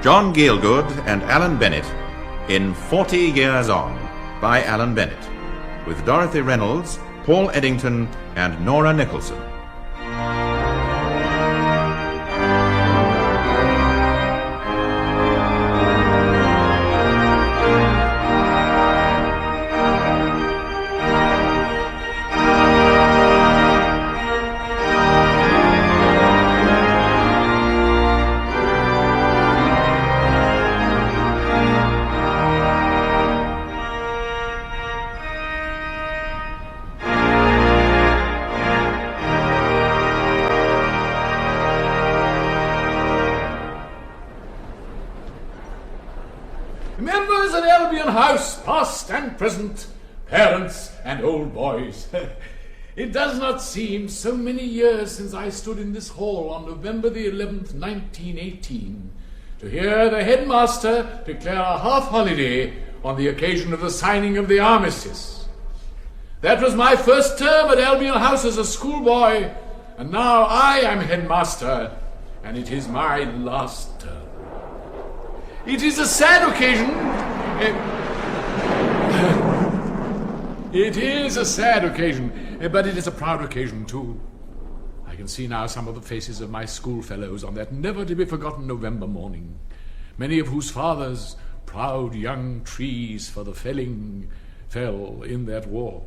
John Gielgud and Alan Bennett in 40 Years On by Alan Bennett, with Dorothy Reynolds, Paul Eddington and Nora Nicholson. Members of Albion House, past and present, parents and old boys. It does not seem so many years since I stood in this hall on November the 11th, 1918, to hear the headmaster declare a half-holiday on the occasion of the signing of the armistice. That was my first term at Albion House as a schoolboy, and now I am headmaster, and it is my last term. It is a sad occasion. It is a sad occasion, but it is a proud occasion too. I can see now some of the faces of my schoolfellows on that never-to-be-forgotten November morning, many of whose fathers, proud young trees for the felling, fell in that war.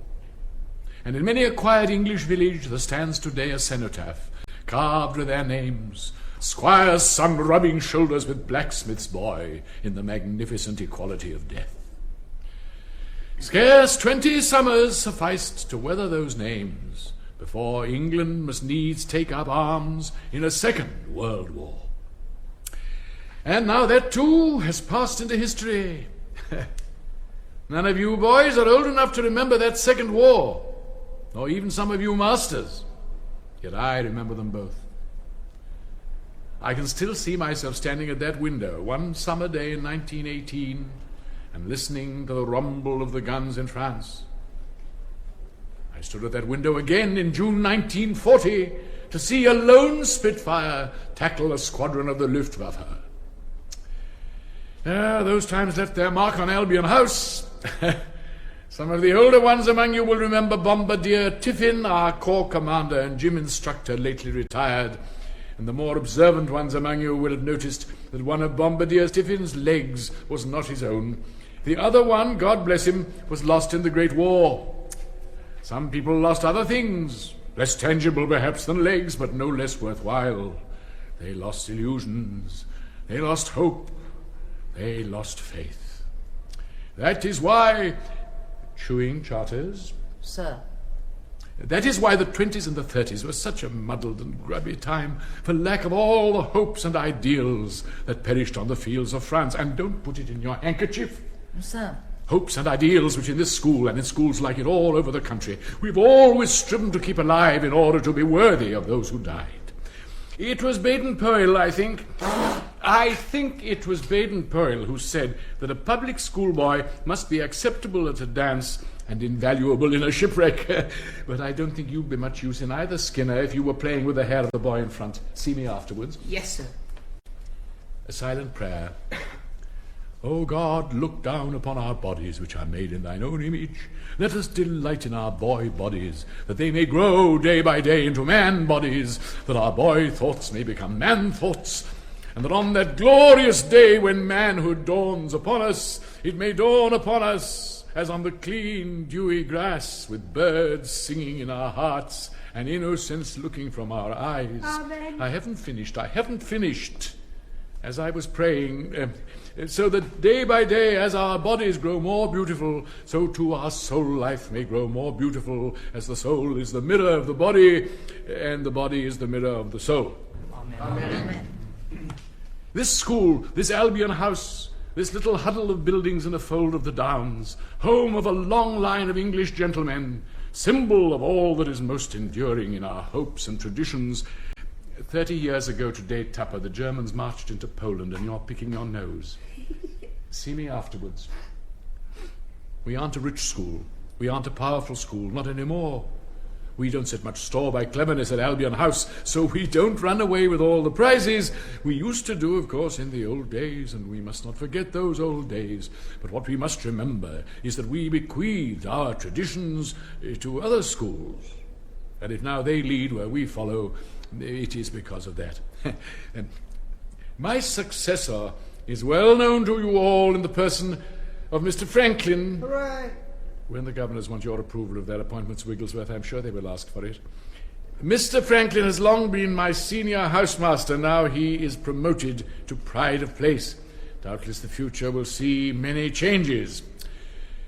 And in many a quiet English village there stands today a cenotaph, carved with their names, Squire's son rubbing shoulders with blacksmith's boy in the magnificent equality of death. Scarce 20 summers sufficed to weather those names before England must needs take up arms in a second world war. And now that too has passed into history. None of you boys are old enough to remember that second war, nor even some of you masters, yet I remember them both. I can still see myself standing at that window one summer day in 1918 and listening to the rumble of the guns in France. I stood at that window again in June 1940 to see a lone Spitfire tackle a squadron of the Luftwaffe. Those times left their mark on Albion House. Some of the older ones among you will remember Bombardier Tiffin, our corps commander and gym instructor, lately retired. And the more observant ones among you will have noticed that one of Bombardier Tiffin's legs was not his own. The other one, God bless him, was lost in the Great War. Some people lost other things, less tangible perhaps than legs, but no less worthwhile. They lost illusions, they lost hope, they lost faith. That is why... Chewing charters? Sir. That is why the 20s and the 30s were such a muddled and grubby time, for lack of all the hopes and ideals that perished on the fields of France. And don't put it in your handkerchief. Sir. Hopes and ideals which in this school and in schools like it all over the country we've always striven to keep alive in order to be worthy of those who died. It was Baden-Powell, I think it was Baden-Powell who said that a public schoolboy must be acceptable at a dance and invaluable in a shipwreck. But I don't think you'd be much use in either, Skinner, if you were playing with the hair of the boy in front. See me afterwards. Yes, sir. A silent prayer. O God, look down upon our bodies, which are made in thine own image. Let us delight in our boy bodies, that they may grow day by day into man bodies, that our boy thoughts may become man thoughts, and that on that glorious day when manhood dawns upon us, it may dawn upon us as on the clean, dewy grass, with birds singing in our hearts and innocence looking from our eyes. Amen. I haven't finished. As I was praying, so that day by day, as our bodies grow more beautiful, so too our soul life may grow more beautiful, as the soul is the mirror of the body, and the body is the mirror of the soul. Amen. Amen. This school, this Albion House, this little huddle of buildings in a fold of the Downs, home of a long line of English gentlemen, symbol of all that is most enduring in our hopes and traditions. 30 years ago today, Tupper, the Germans marched into Poland and you're picking your nose. See me afterwards. We aren't a rich school. We aren't a powerful school, not anymore. We don't set much store by cleverness at Albion House, so we don't run away with all the prizes. We used to do, of course, in the old days, and we must not forget those old days. But what we must remember is that we bequeathed our traditions to other schools. And if now they lead where we follow, it is because of that. My successor is well known to you all in the person of Mr. Franklin. Hooray! When the governors want your approval of their appointments, Wigglesworth, I'm sure they will ask for it. Mr. Franklin has long been my senior housemaster. Now he is promoted to pride of place. Doubtless the future will see many changes.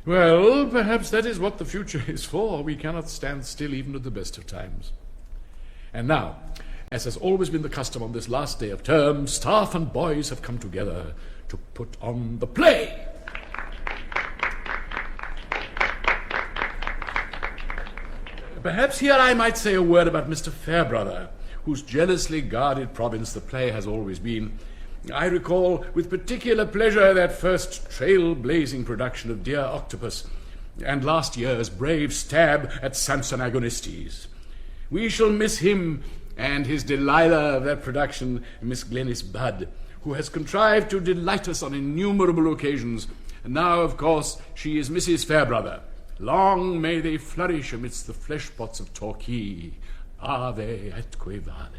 Well, perhaps that is what the future is for. We cannot stand still even at the best of times. And now, as has always been the custom on this last day of term, staff and boys have come together to put on the play. Perhaps here I might say a word about Mr. Fairbrother, whose jealously guarded province the play has always been. I recall with particular pleasure that first trail-blazing production of Dear Octopus, and last year's brave stab at Samson Agonistes. We shall miss him and his Delilah of that production, Miss Glenys Budd, who has contrived to delight us on innumerable occasions. And now, of course, she is Mrs. Fairbrother. Long may they flourish amidst the flesh-pots of Torquay. Ave atque vale.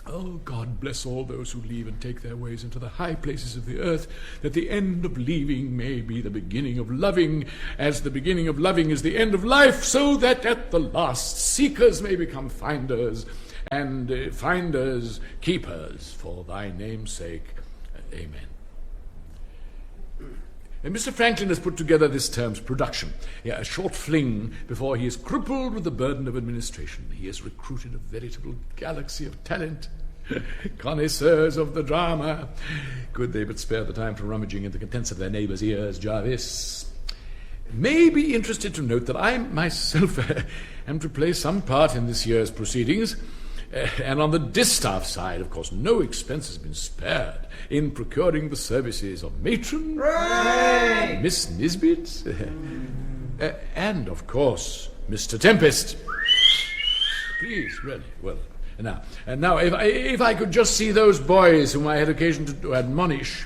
Oh, God bless all those who leave and take their ways into the high places of the earth, that the end of leaving may be the beginning of loving, as the beginning of loving is the end of life, so that at the last seekers may become finders, and finders keepers, for thy name's sake. Amen. And Mr. Franklin has put together this term's production, a short fling before he is crippled with the burden of administration. He has recruited a veritable galaxy of talent, connoisseurs of the drama. Could they but spare the time for rummaging in the contents of their neighbours' ears, Jarvis may be interested to note that I myself am to play some part in this year's proceedings. And on the distaff side, of course, no expense has been spared in procuring the services of matron, Hooray! Miss Nisbet, and, of course, Mr. Tempest. Please, really, well, now, if I could just see those boys whom I had occasion to admonish,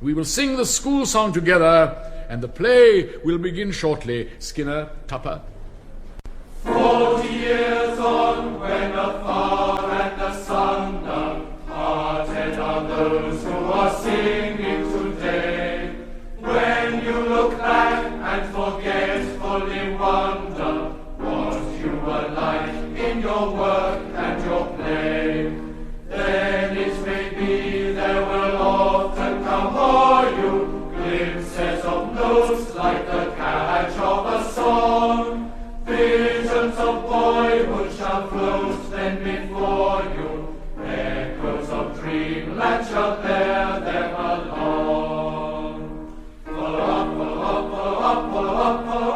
we will sing the school song together, and the play will begin shortly. Skinner, Tupper. 40 years on, when the far and the sunder parted are those who are singing today. When you look back and forgetfully wonder what you were like in your work and your play, then it may be there will often come o'er you glimpses of notes like the catch of a song. Visions of boyhood shall float then before you, echoes of dreamland shall bear them along. Follow up, follow up, follow up, follow up, follow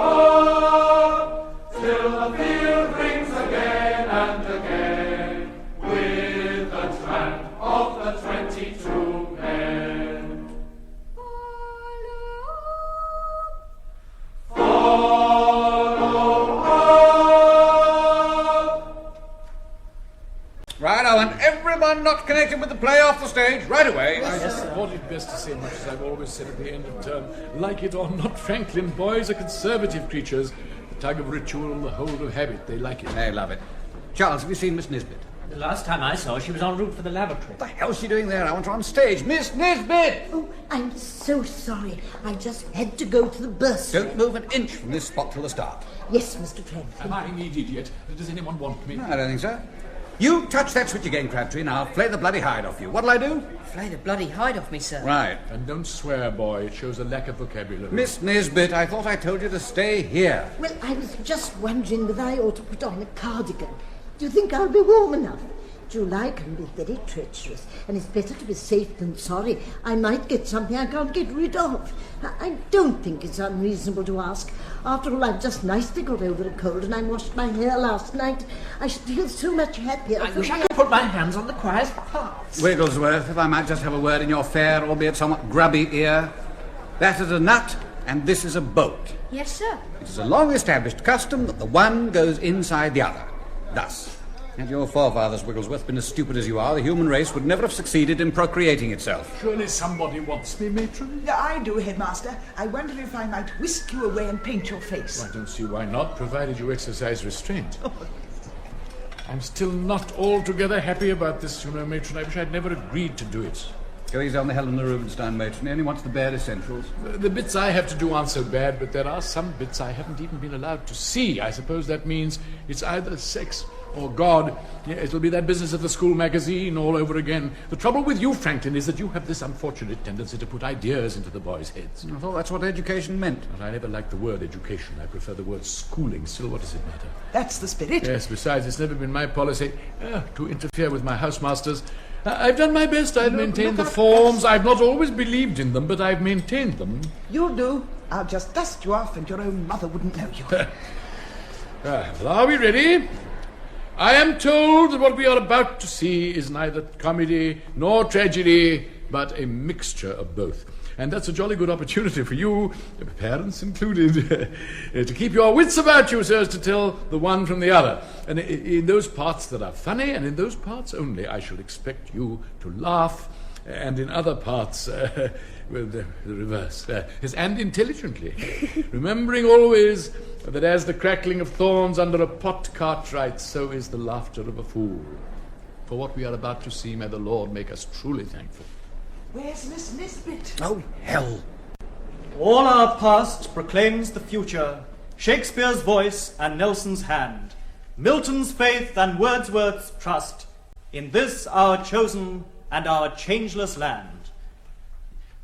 up, till the field rings again and again, with the tramp of the 22 men. Right, I want everyone not connected with the play off the stage right away. I just thought it best to say much as I've always said at the end of term. Like it or not, Franklin, boys are conservative creatures. The tug of ritual, the hold of habit, they like it. They love it. Charles, have you seen Miss Nisbet? The last time I saw her, she was en route for the lavatory. What the hell's she doing there? I want her on stage. Miss Nisbet! Oh, I'm so sorry. I just had to go to the burst. Don't move an inch from this spot till the start. Yes, Mr. Franklin. Am I needed yet? Does anyone want me? No, I don't think so. You touch that switch again, Crabtree, and I'll flay the bloody hide off you. What'll I do? Flay the bloody hide off me, sir. Right. And don't swear, boy. It shows a lack of vocabulary. Miss Nisbet, I thought I told you to stay here. Well, I was just wondering whether I ought to put on a cardigan. Do you think I'll be warm enough? July can be very treacherous, and it's better to be safe than sorry. I might get something I can't get rid of. I don't think it's unreasonable to ask. After all, I've just nicely got over a cold, and I washed my hair last night. I should feel so much happier. I wish I could put my hands on the choir's parts. Wigglesworth, if I might just have a word in your fair, albeit somewhat grubby ear. That is a nut, and this is a bolt. Yes, sir. It is a long-established custom that the one goes inside the other. Thus, had your forefathers, Wigglesworth, been as stupid as you are, the human race would never have succeeded in procreating itself. Surely somebody wants me, matron? Yeah, I do, Headmaster. I wonder if I might whisk you away and paint your face. I don't see why not, provided you exercise restraint. I'm still not altogether happy about this, you know, matron. I wish I'd never agreed to do it. Go easy on the Helena Rubinstein, matron. He only wants the bare essentials. The bits I have to do aren't so bad, but there are some bits I haven't even been allowed to see. I suppose that means it's either sex or God. Yeah, it'll be that business of the school magazine all over again. The trouble with you, Franklin, is that you have this unfortunate tendency to put ideas into the boys' heads. I thought that's what education meant. But I never liked the word education. I prefer the word schooling. Still, what does it matter? That's the spirit. Yes, besides, it's never been my policy to interfere with my housemasters. I've done my best. I've maintained the forms. I've not always believed in them, but I've maintained them. You'll do. I'll just dust you off and your own mother wouldn't know you. Well, are we ready? I am told that what we are about to see is neither comedy nor tragedy, but a mixture of both. And that's a jolly good opportunity for you, parents included, to keep your wits about you so as to tell the one from the other. And in those parts that are funny, and in those parts only, I shall expect you to laugh, and in other parts, well, the reverse, and intelligently, remembering always that as the crackling of thorns under a pot cart writes, so is the laughter of a fool. For what we are about to see, may the Lord make us truly thankful. Where's Miss Nisbet? Oh, hell. All our past proclaims the future, Shakespeare's voice and Nelson's hand, Milton's faith and Wordsworth's trust, in this our chosen and our changeless land.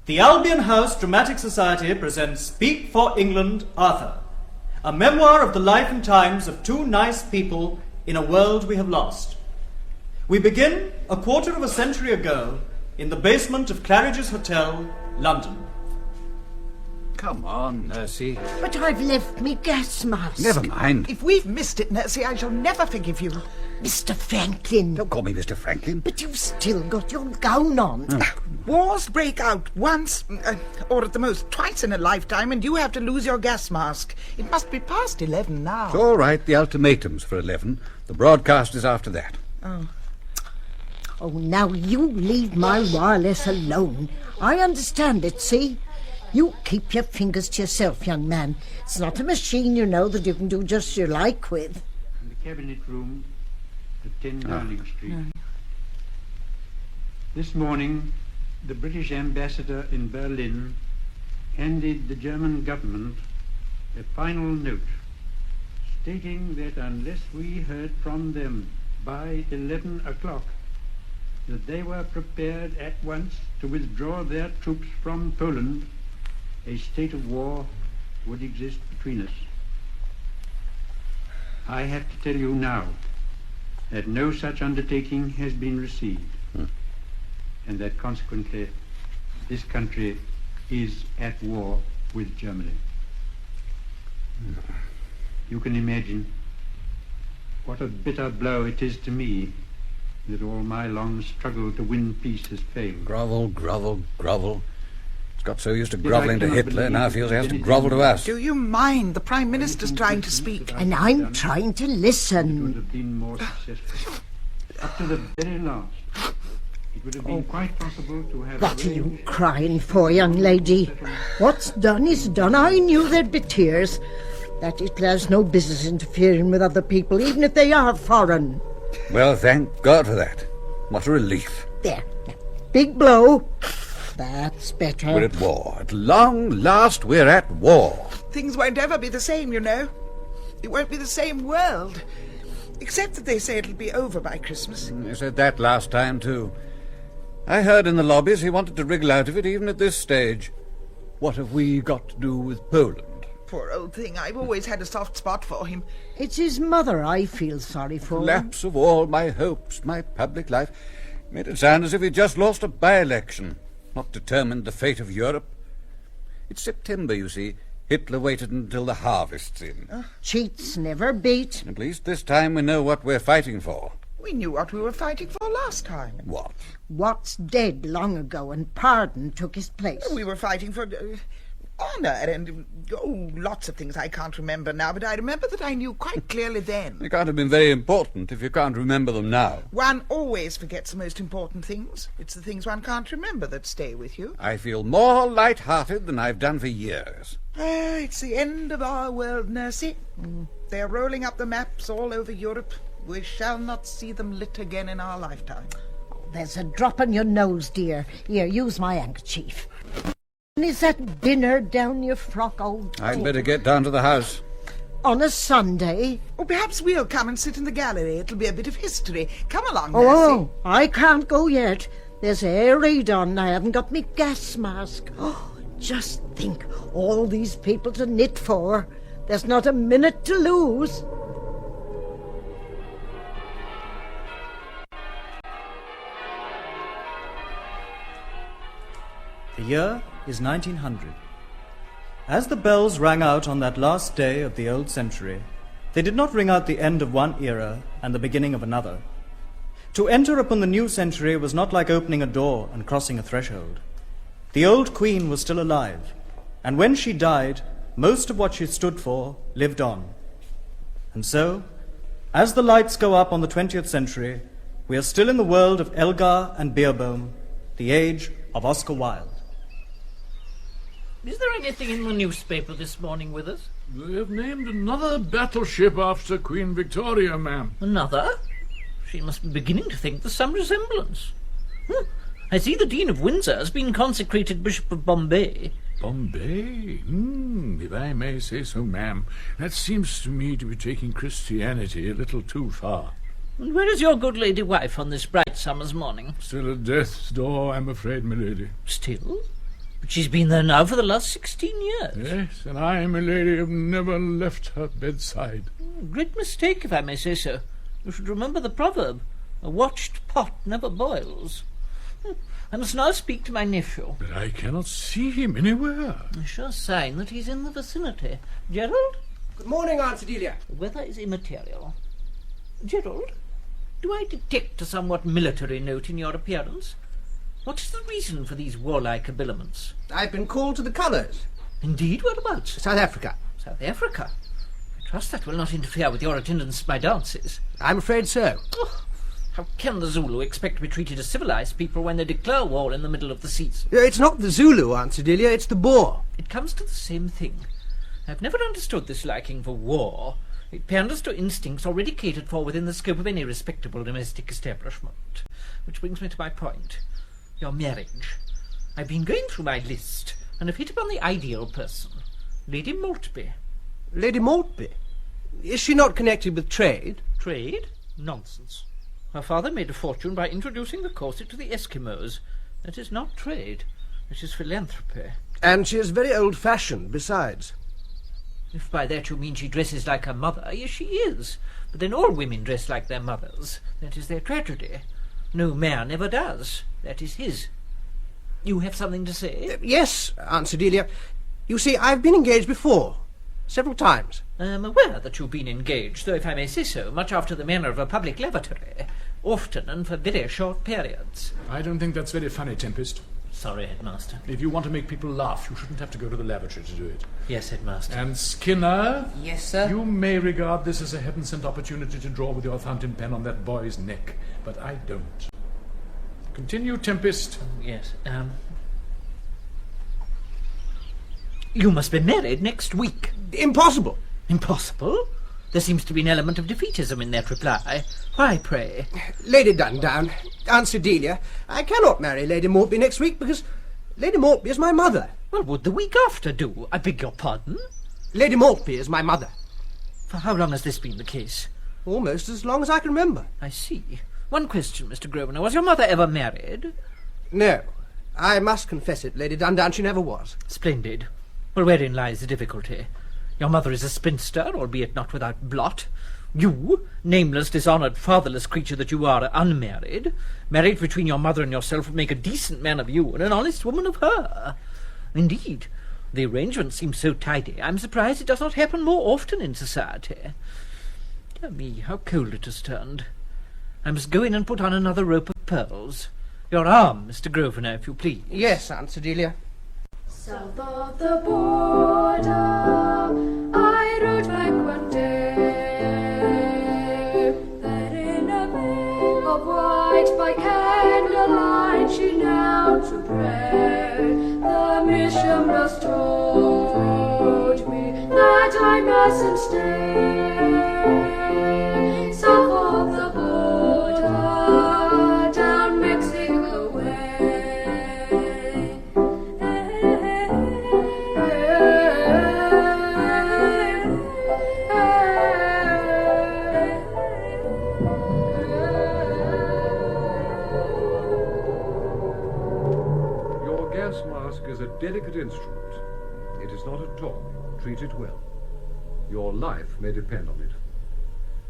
The Albion House Dramatic Society presents Speak for England, Arthur, a memoir of the life and times of two nice people in a world we have lost. We begin a quarter of a century ago in the basement of Claridge's Hotel, London. Come on, Nursey. But I've left me gas mask. Never mind. If we've missed it, Nursey, I shall never forgive you. Mr. Franklin. Don't call me Mr. Franklin. But you've still got your gown on. Wars break out once, or at the most twice in a lifetime, and you have to lose your gas mask. It must be past 11 now. It's all right. The ultimatum's for 11. The broadcast is after that. Oh, now you leave my wireless alone. I understand it, see? You keep your fingers to yourself, young man. It's not a machine, you know, that you can do just as you like with. In the cabinet room at 10 Downing Street. This morning, the British ambassador in Berlin handed the German government a final note stating that unless we heard from them by 11 o'clock, that they were prepared at once to withdraw their troops from Poland, a state of war would exist between us. I have to tell you now that no such undertaking has been received, and that consequently this country is at war with Germany. You can imagine what a bitter blow it is to me that all my long struggle to win peace has failed. Grovel, grovel, grovel. He's got so used to grovelling to Hitler, now feels he has to grovel to us. Do you mind? The Prime Minister's trying to speak. And I'm trying to It would listen. have been more successful. Up to the very last, it would have been quite possible to have... What are you crying for, young lady? What's done is done. I knew there'd be tears. That Hitler has no business interfering with other people, even if they are foreign. Well, thank God for that. What a relief. There. Big blow. That's better. We're at war. At long last, we're at war. Things won't ever be the same, you know. It won't be the same world. Except that they say it'll be over by Christmas. They said that last time, too. I heard in the lobbies he wanted to wriggle out of it even at this stage. What have we got to do with Poland? Poor old thing. I've always had a soft spot for him. It's his mother I feel sorry for. Lapse of all my hopes, my public life. Made it sound as if he'd just lost a by-election, not determined the fate of Europe. It's September, you see. Hitler waited until the harvest's in. Cheats never beat. At least this time we know what we're fighting for. We knew what we were fighting for last time. What? What's dead long ago, and pardon took his place. We were fighting for honour, and lots of things I can't remember now, but I remember that I knew quite clearly then. They can't have been very important if you can't remember them now. One always forgets the most important things. It's the things one can't remember that stay with you. I feel more light-hearted than I've done for years. It's the end of our world, Nursey. They're rolling up the maps all over Europe. We shall not see them lit again in our lifetime. There's a drop on your nose, dear. Here, use my handkerchief. And is that dinner down your frock, old I'd dear? better get down to the house. On a Sunday? Or perhaps we'll come and sit in the gallery. It'll be a bit of history. Come along, Nursey. Oh, I can't go yet. There's air raid on. I haven't got me gas mask. Oh, just think, all these people to knit for. There's not a minute to lose. The year is 1900. As the bells rang out on that last day of the old century, they did not ring out the end of one era and the beginning of another. To enter upon the new century was not like opening a door and crossing a threshold. The old queen was still alive, and when she died, most of what she stood for lived on. And so, as the lights go up on the 20th century, we are still in the world of Elgar and Beerbohm, the age of Oscar Wilde. Is there anything in the newspaper this morning with us? They have named another battleship after Queen Victoria, ma'am. Another? She must be beginning to think there's some resemblance. I see the Dean of Windsor has been consecrated Bishop of Bombay. Bombay? If I may say so, ma'am. That seems to me to be taking Christianity a little too far. And where is your good lady wife on this bright summer's morning? Still at death's door, I'm afraid, my lady. Still? But she's been there now for the last 16 years. Yes, and I, my lady, have never left her bedside. Great mistake, if I may say so. You should remember the proverb, a watched pot never boils. I must now speak to my nephew. But I cannot see him anywhere. A sure sign that he's in the vicinity. Gerald? Good morning, Aunt Cedelia. The weather is immaterial. Gerald, do I detect a somewhat military note in your appearance? What is the reason for these warlike habiliments? I've been called to the colours. Indeed, whereabouts? South Africa. South Africa? I trust that will not interfere with your attendance at my dances. I'm afraid so. Oh, how can the Zulu expect to be treated as civilized people when they declare war in the middle of the season? It's not the Zulu, Aunt Cedelia, it's the Boer. It comes to the same thing. I've never understood this liking for war. It panders to instincts already catered for within the scope of any respectable domestic establishment. Which brings me to my point. Your marriage. I've been going through my list, and have hit upon the ideal person. Lady Maltby. Lady Maltby? Is she not connected with trade? Trade? Nonsense. Her father made a fortune by introducing the corset to the Eskimos. That is not trade. It is philanthropy. And she is very old-fashioned, besides. If by that you mean she dresses like her mother, yes, she is. But then all women dress like their mothers. That is their tragedy. No man ever does. That is his. You have something to say? Yes, Aunt Cedelia. You see, I've been engaged before. Several times. I am aware that you've been engaged, though if I may say so, much after the manner of a public lavatory. Often and for very short periods. I don't think that's very funny, Tempest. Sorry, Headmaster. If you want to make people laugh, you shouldn't have to go to the lavatory to do it. Yes, Headmaster. And Skinner? Yes, sir? You may regard this as a heaven-sent opportunity to draw with your fountain pen on that boy's neck, but I don't. Continue, Tempest. Yes, You must be married next week. Impossible. Impossible? There seems to be an element of defeatism in that reply. Why, pray? Lady Dundown, Aunt Cedelia, I cannot marry Lady Maltby next week because Lady Maltby is my mother. Well, would the week after do? I beg your pardon? Lady Maltby is my mother. For how long has this been the case? Almost as long as I can remember. I see. One question, Mr. Grosvenor. Was your mother ever married? No. I must confess it, Lady Dundown, she never was. Splendid. Well, wherein lies the difficulty? Your mother is a spinster, albeit not without blot. You, nameless, dishonoured, fatherless creature that you are, unmarried. Marriage between your mother and yourself would make a decent man of you and an honest woman of her. Indeed, the arrangement seems so tidy, I'm surprised it does not happen more often in society. Dear me, how cold it has turned. I must go in and put on another rope of pearls. Your arm, Mr. Grosvenor, if you please. Yes, Aunt Cedelia. South of the border, I rode back one day. There in a veil of white by candlelight she knelt to pray. The missioners told me that I mustn't stay. South of the border, down Mexico way. Your gas mask is a delicate instrument. It is not a toy. Treat it well. Your life may depend on it.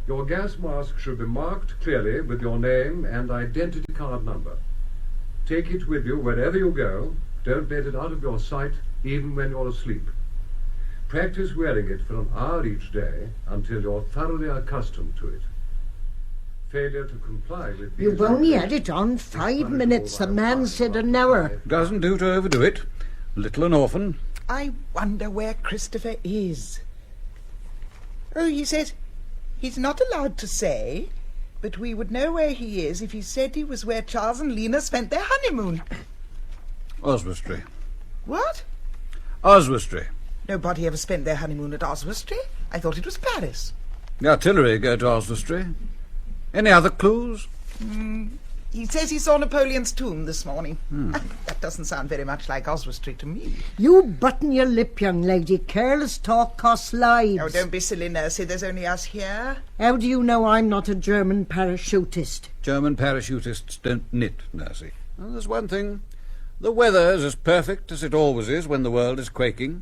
Your gas mask should be marked clearly with your name and identity card number. Take it with you wherever you go. Don't let it out of your sight, even when you're asleep. Practice wearing it for an hour each day until you're thoroughly accustomed to it. Failure to comply with these... You've only had it on 5 minutes. The man said an hour. Doesn't do to overdo it. Little and orphan. I wonder where Christopher is. Oh, he says he's not allowed to say, but we would know where he is if he said he was where Charles and Lena spent their honeymoon. Oswestry. What? Oswestry. Nobody ever spent their honeymoon at Oswestry. I thought it was Paris. The artillery go to Oswestry. Any other clues? He says he saw Napoleon's tomb this morning. That doesn't sound very much like Oswestry to me. You button your lip, young lady. Careless talk costs lives. Oh, don't be silly, Nursey. There's only us here. How do you know I'm not a German parachutist? German parachutists don't knit, Nursey. Well, there's one thing. The weather's as perfect as it always is when the world is quaking.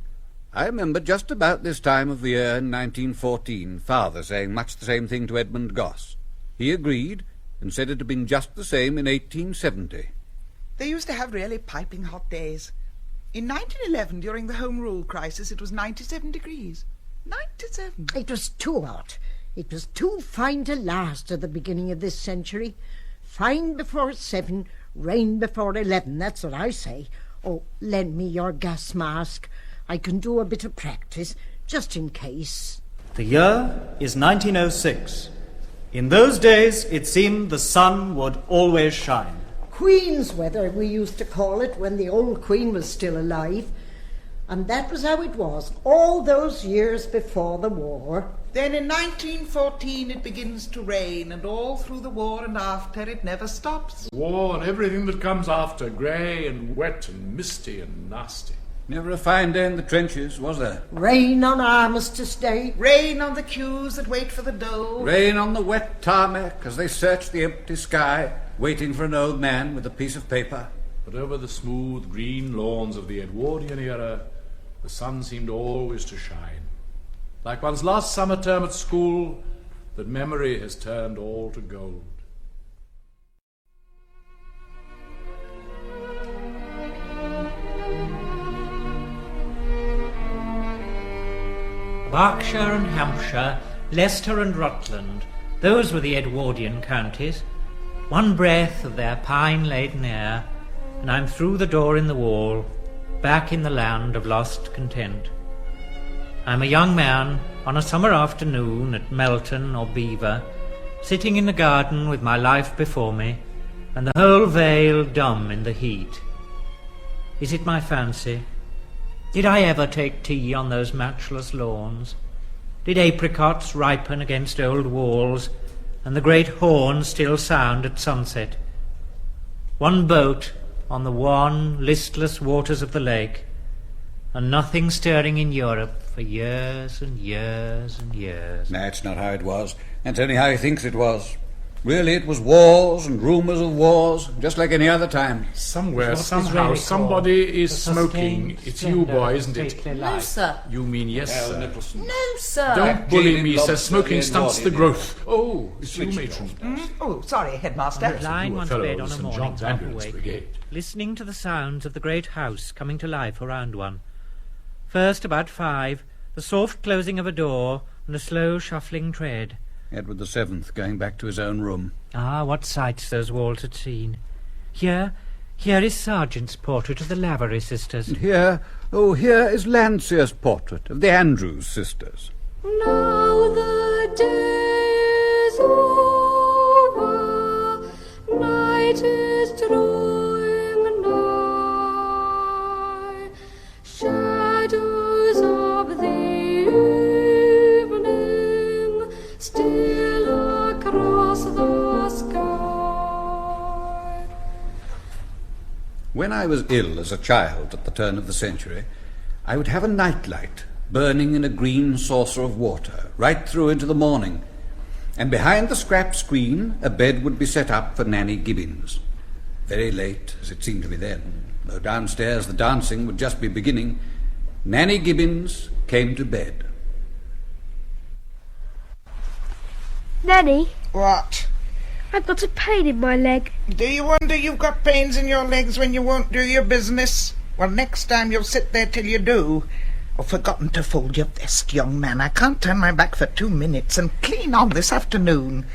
I remember just about this time of the year in 1914, Father saying much the same thing to Edmund Goss. He agreed and said it had been just the same in 1870. They used to have really piping hot days. In 1911, during the Home Rule crisis, it was 97 degrees. 97. It was too hot. It was too fine to last at the beginning of this century. Fine before 7, rain before 11, that's what I say. Oh, lend me your gas mask. I can do a bit of practice, just in case. The year is 1906. In those days, it seemed the sun would always shine. Queen's weather, we used to call it, when the old Queen was still alive. And that was how it was, all those years before the war. Then in 1914 it begins to rain, and all through the war and after it never stops. War and everything that comes after, grey and wet and misty and nasty. Never a fine day in the trenches, was there? Rain on Armistice Day. Rain on the queues that wait for the dole. Rain on the wet tarmac as they search the empty sky, waiting for an old man with a piece of paper. But over the smooth green lawns of the Edwardian era, the sun seemed always to shine. Like one's last summer term at school, that memory has turned all to gold. Berkshire and Hampshire, Leicester and Rutland, those were the Edwardian counties. One breath of their pine-laden air, and I'm through the door in the wall, back in the land of lost content. I'm a young man on a summer afternoon at Melton or Belvoir, sitting in the garden with my life before me, and the whole vale dumb in the heat. Is it my fancy? Did I ever take tea on those matchless lawns? Did apricots ripen against old walls, and the great horn still sound at sunset? One boat on the wan, listless waters of the lake, and nothing stirring in Europe for years and years and years. That's not how it was. That's only how he thinks it was. Really, it was wars and rumours of wars, just like any other time. Somewhere, somehow, somebody is smoking. It's you, boy, isn't it? No, sir. You mean yes, sir. No, sir. Don't bully me, sir. Smoking stunts the growth. Oh, it's you, matron. Oh, sorry, headmaster. Lying one's bed on a St. morning John's half Ambulance awake, Brigade. listening to the sounds of the great house coming to life around one. First, about 5, the soft closing of a door and a slow shuffling tread. Edward VII going back to his own room. Ah, what sights those walls had seen. Here Here is Sargent's portrait of the Lavery sisters. And here is Landseer's portrait of the Andrews sisters. Now the day is over, night is drawing nigh, shadows of the evening steal across the sky. When I was ill as a child at the turn of the century, I would have a nightlight burning in a green saucer of water right through into the morning, and behind the scrap screen a bed would be set up for Nanny Gibbons. Very late, as it seemed to be then, though downstairs the dancing would just be beginning, Nanny Gibbons came to bed. Nanny? What? I've got a pain in my leg. Do you wonder you've got pains in your legs when you won't do your business? Well, next time you'll sit there till you do. I've forgotten to fold your vest, young man. I can't turn my back for 2 minutes, and clean on this afternoon.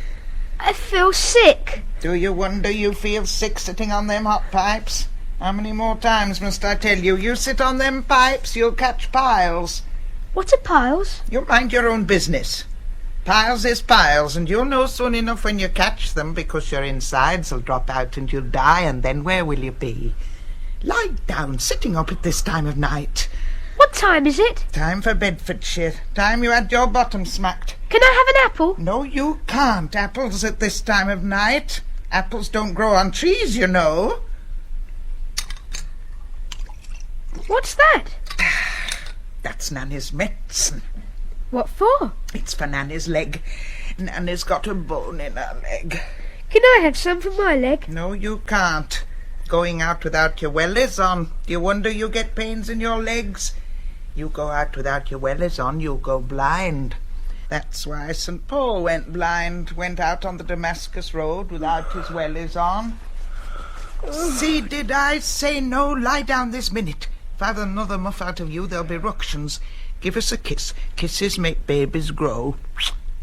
I feel sick. Do you wonder you feel sick sitting on them hot pipes? How many more times must I tell you? You sit on them pipes, you'll catch piles. What are piles? You mind your own business. Piles is piles, and you'll know soon enough when you catch them, because your insides will drop out and you'll die, and then where will you be? Lie down, sitting up at this time of night. What time is it? Time for Bedfordshire. Time you had your bottom smacked. Can I have an apple? No, you can't. Apples at this time of night. Apples don't grow on trees, you know. What's that? That's Nanny's medicine. What for? It's for Nanny's leg. Nanny's got a bone in her leg. Can I have some for my leg? No, you can't. Going out without your wellies on. Do you wonder you get pains in your legs? You go out without your wellies on, you'll go blind. That's why St. Paul went blind, went out on the Damascus Road without his wellies on. See, did I say no? Lie down this minute. If I've another muff out of you, there'll be ructions. Give us a kiss. Kisses make babies grow.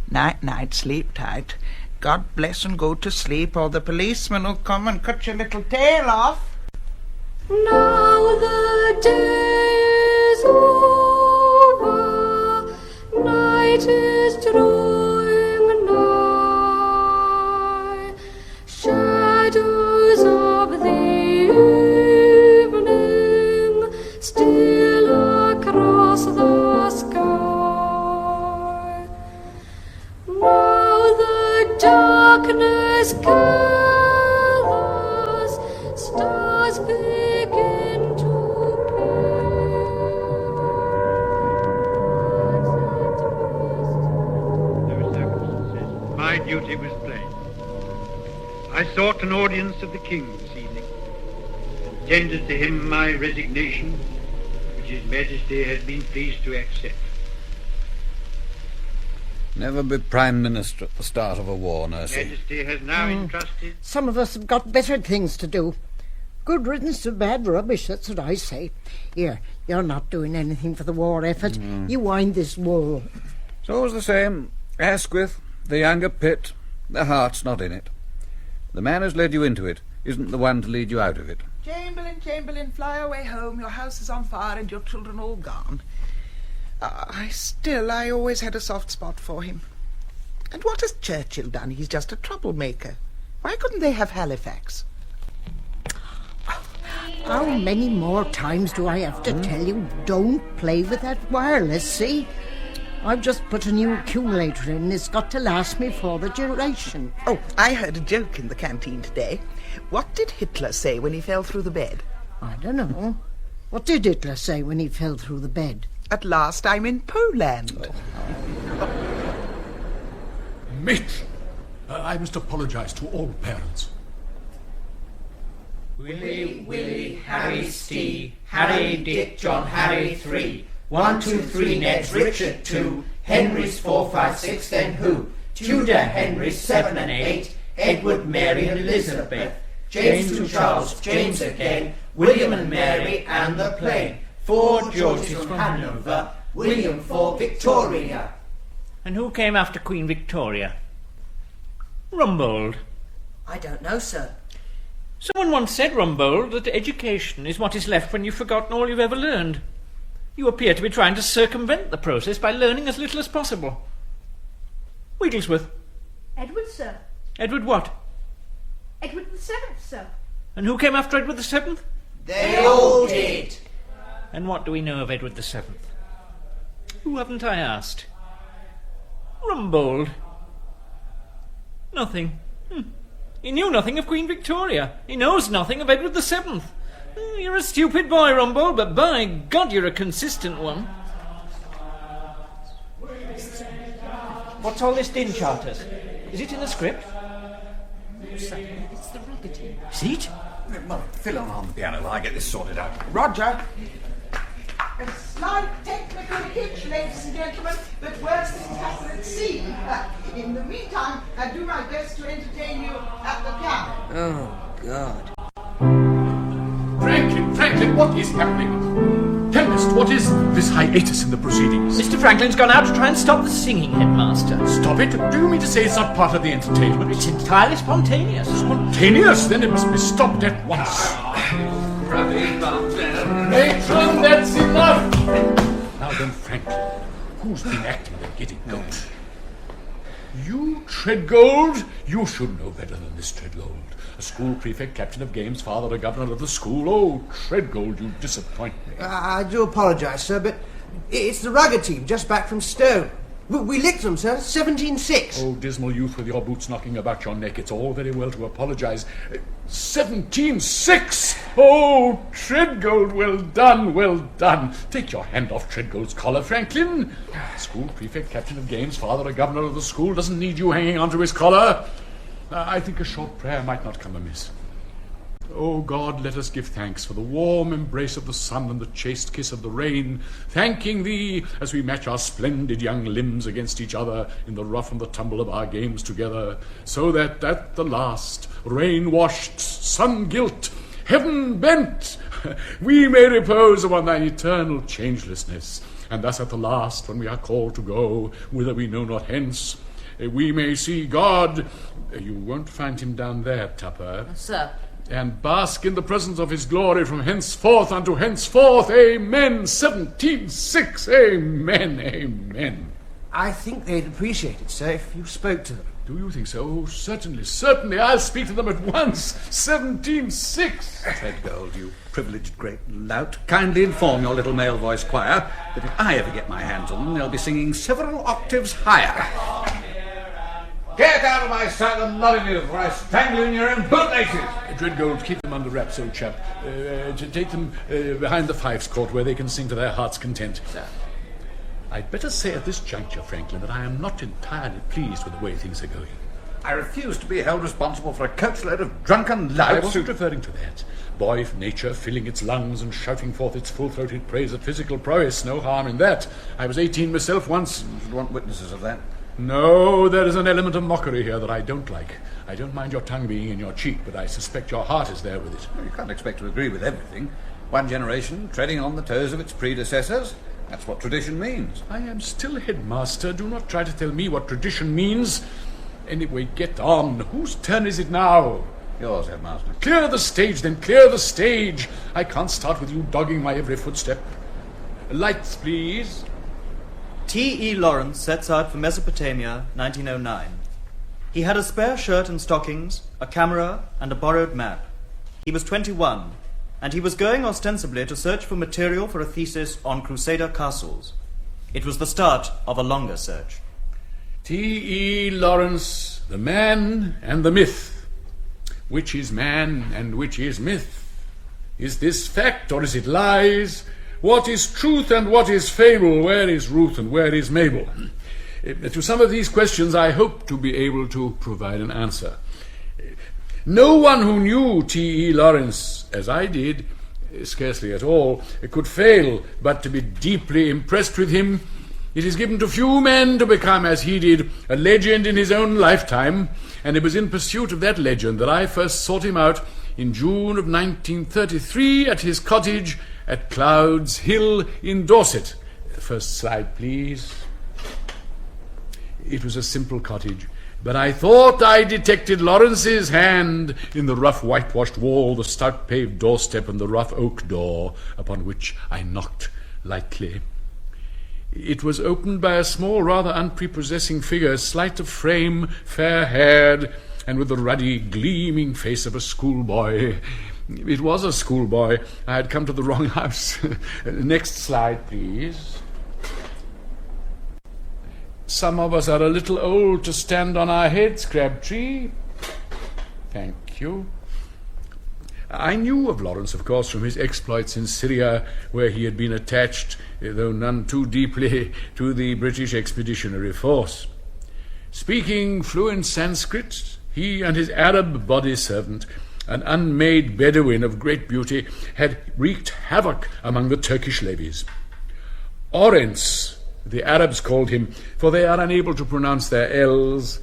Night, night, sleep tight. God bless and go to sleep, or the policeman will come and cut your little tail off. Now the day is over, night is drawing nigh, shadows of the evening steal across the sky. Now the darkness gathers, stars begin to My duty was plain. I sought an audience of the king this evening, and tendered to him my resignation, which his majesty has been pleased to accept. Never be Prime Minister at the start of a war, Nursey. Majesty has now entrusted... Some of us have got better things to do. Good riddance to bad rubbish, that's what I say. Here, you're not doing anything for the war effort. You wind this wool. It's always the same. Asquith, the younger Pitt, their heart's not in it. The man who's led you into it isn't the one to lead you out of it. Chamberlain, Chamberlain, fly away home. Your house is on fire and your children all gone. I always had a soft spot for him. And what has Churchill done? He's just a troublemaker. Why couldn't they have Halifax? How many more times do I have to tell you, don't play with that wireless, see? I've just put a new accumulator in. It's got to last me for the duration. Oh, I heard a joke in the canteen today. What did Hitler say when he fell through the bed? I don't know. What did Hitler say when he fell through the bed? At last I'm in Poland. Mate, I must apologize to all parents. Willie, Willie, Harry, Steve, Harry, Dick, John, Harry, 3. 1, 2, 3, Ned's, Richard, 2. Henry's 4, 5, 6, then who? Tudor, Henry, 7 and 8. Edward, Mary and Elizabeth. James to Charles, James again. William and Mary and the plane. 4 Georges from Hanover. William for Victoria. And who came after Queen Victoria? Rumbold. I don't know, sir. Someone once said, Rumbold, that education is what is left when you've forgotten all you've ever learned. You appear to be trying to circumvent the process by learning as little as possible. Wigglesworth. Edward, sir. Edward what? Edward the Seventh, sir. And who came after Edward the Seventh? They all did. And what do we know of Edward the Seventh? Who haven't I asked? Rumbold. Nothing. He knew nothing of Queen Victoria. He knows nothing of Edward the Seventh. You're a stupid boy, Rumbold, but by God, you're a consistent one. What's all this din, Charters? Is it in the script? It's the rugby team. Is it? Well, fill on the piano while I get this sorted out. Roger. A slight technical hitch, ladies and gentlemen, but worse things happen at sea. In the meantime, I do my best to entertain you at the piano. Oh, God. Franklin, what is happening? Tempest, what is this hiatus in the proceedings? Mr. Franklin's gone out to try and stop the singing, Headmaster. Stop it? Do you mean to say it's not part of the entertainment? It's entirely spontaneous. Spontaneous? Then it must be stopped at once. Matron, that's enough! Now then, Franklin, who's been acting the giddy goat? You, Treadgold? You should know better than this, Treadgold. A school prefect, captain of games, father, a governor of the school. Oh, Treadgold, you disappoint me. I do apologise, sir, but it's the rugger team just back from Stowe. We licked them, sir, 17-6. Oh, dismal youth with your boots knocking about your neck. It's all very well to apologise. 17-6! Oh, Treadgold, well done, well done. Take your hand off Treadgold's collar, Franklin. School prefect, captain of games, father, a governor of the school, doesn't need you hanging onto his collar. I think a short prayer might not come amiss. O God, let us give thanks for the warm embrace of the sun and the chaste kiss of the rain, thanking Thee as we match our splendid young limbs against each other in the rough and the tumble of our games together, so that at the last, rain-washed, sun-gilt, heaven-bent, we may repose upon Thine eternal changelessness, and thus at the last, when we are called to go, whither we know not hence, we may see God. You won't find him down there, Tupper. Sir. And bask in the presence of his glory from henceforth unto henceforth. Amen. 17-6. Amen. Amen. I think they'd appreciate it, sir, if you spoke to them. Do you think so? Oh, certainly, certainly. I'll speak to them at once. 17-6. Treadgold, you privileged great lout, kindly inform your little male voice choir that if I ever get my hands on them, they'll be singing several octaves higher. Get out of my sight, the Molyneux, or I strangle you in your own bootlaces! Treadgold, keep them under wraps, old chap. To take them behind the Fifes Court where they can sing to their heart's content. Sir. I'd better say at this juncture, Franklin, that I am not entirely pleased with the way things are going. I refuse to be held responsible for a coachload of drunken louts. I wasn't referring to that. Boy nature filling its lungs and shouting forth its full-throated praise at physical prowess. No harm in that. I was 18 myself once. You should want witnesses of that. No, there is an element of mockery here that I don't like. I don't mind your tongue being in your cheek, but I suspect your heart is there with it. You can't expect to agree with everything. One generation treading on the toes of its predecessors. That's what tradition means. I am still headmaster. Do not try to tell me what tradition means. Anyway, get on. Whose turn is it now? Yours, headmaster. Clear the stage, then. Clear the stage. I can't start with you dogging my every footstep. Lights, please. T.E. Lawrence sets out for Mesopotamia, 1909. He had a spare shirt and stockings, a camera, and a borrowed map. He was 21, and he was going ostensibly to search for material for a thesis on Crusader castles. It was the start of a longer search. T.E. Lawrence, the man and the myth. Which is man and which is myth? Is this fact or is it lies? What is truth and what is fable? Where is Ruth and where is Mabel? To some of these questions I hope to be able to provide an answer. No one who knew T.E. Lawrence, as I did, scarcely at all, could fail but to be deeply impressed with him. It is given to few men to become, as he did, a legend in his own lifetime, and it was in pursuit of that legend that I first sought him out in June of 1933 at his cottage at Clouds Hill in Dorset. First slide, please. It was a simple cottage, But I thought I detected Lawrence's hand in the rough whitewashed wall, the stout paved doorstep, and the rough oak door, upon which I knocked lightly. It was opened by a small, rather unprepossessing figure, slight of frame, fair-haired, and with the ruddy, gleaming face of a schoolboy. It was a schoolboy. I had come to the wrong house. Next slide, please. Some of us are a little old to stand on our heads, Crabtree. Thank you. I knew of Lawrence, of course, from his exploits in Syria, where he had been attached, though none too deeply, to the British Expeditionary Force. Speaking fluent Sanskrit, he and his Arab body servant, an unmade Bedouin of great beauty, had wreaked havoc among the Turkish levies. Orens, the Arabs called him, for they are unable to pronounce their L's,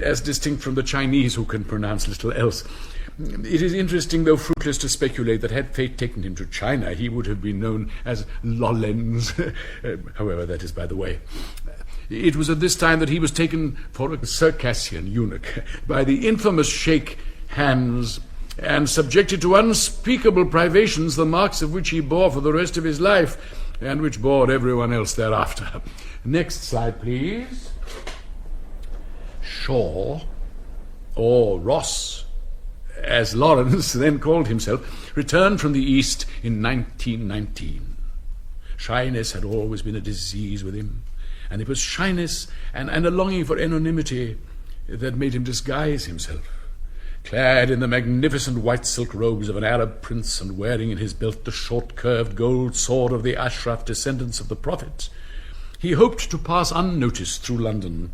as distinct from the Chinese who can pronounce little else. It is interesting, though fruitless, to speculate that had fate taken him to China, he would have been known as Lollens. However, that is by the way. It was at this time that he was taken for a Circassian eunuch by the infamous Sheikh Hans, and subjected to unspeakable privations, the marks of which he bore for the rest of his life, and which bored everyone else thereafter. Next slide, please. Shaw, or Ross, as Lawrence then called himself, returned from the East in 1919. Shyness had always been a disease with him, and it was shyness and a longing for anonymity that made him disguise himself. Clad in the magnificent white silk robes of an Arab prince, and wearing in his belt the short curved gold sword of the Ashraf descendants of the Prophet, he hoped to pass unnoticed through London.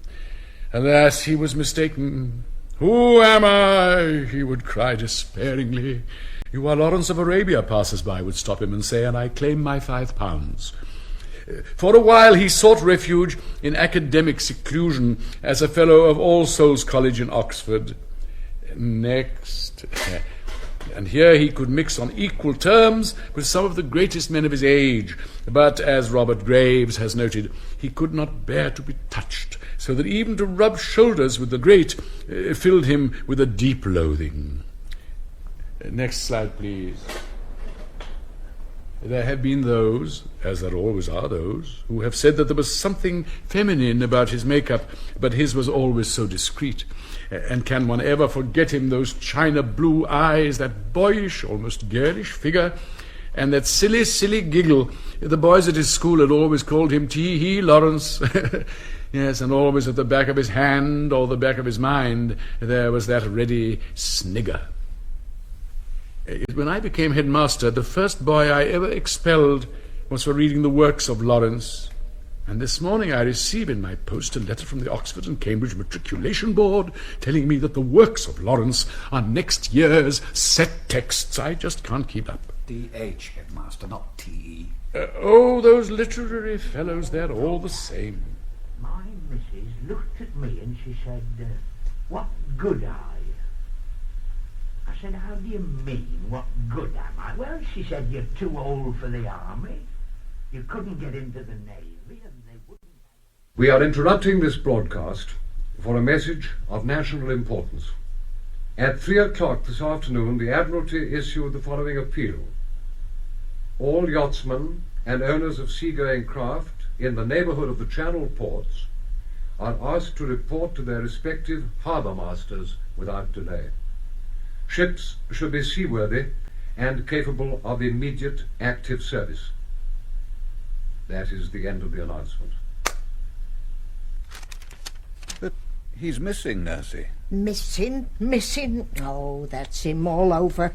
Alas, he was mistaken. "Who am I?" he would cry despairingly. "You are Lawrence of Arabia," passers-by would stop him and say, "and I claim my £5. For a while he sought refuge in academic seclusion as a fellow of All Souls College in Oxford. Next. And here he could mix on equal terms with some of the greatest men of his age, but, as Robert Graves has noted, he could not bear to be touched, so that even to rub shoulders with the great filled him with a deep loathing. Next slide, please. There have been those, as there always are those, who have said that there was something feminine about his make-up, but his was always so discreet. And can one ever forget him, those china blue eyes, that boyish, almost girlish figure, and that silly, silly giggle? The boys at his school had always called him Tee-hee Lawrence. Yes, and always at the back of his hand or the back of his mind there was that ready snigger. When I became headmaster, the first boy I ever expelled was for reading the works of Lawrence. And this morning I receive in my post a letter from the Oxford and Cambridge Matriculation Board telling me that the works of Lawrence are next year's set texts. I just can't keep up. D.H., headmaster, not T.E. Oh, those literary fellows, they're all the same. My missus looked at me and she said, "What good are you?" I said, "How do you mean, what good am I?" "Well," she said, "you're too old for the army. You couldn't get into the Navy, and they wouldn't..." We are interrupting this broadcast for a message of national importance. At 3 o'clock this afternoon, the Admiralty issued the following appeal. All yachtsmen and owners of seagoing craft in the neighbourhood of the Channel ports are asked to report to their respective harbour masters without delay. Ships should be seaworthy and capable of immediate active service. That is the end of the announcement. But he's missing, Nursey. Missing? Oh, that's him all over.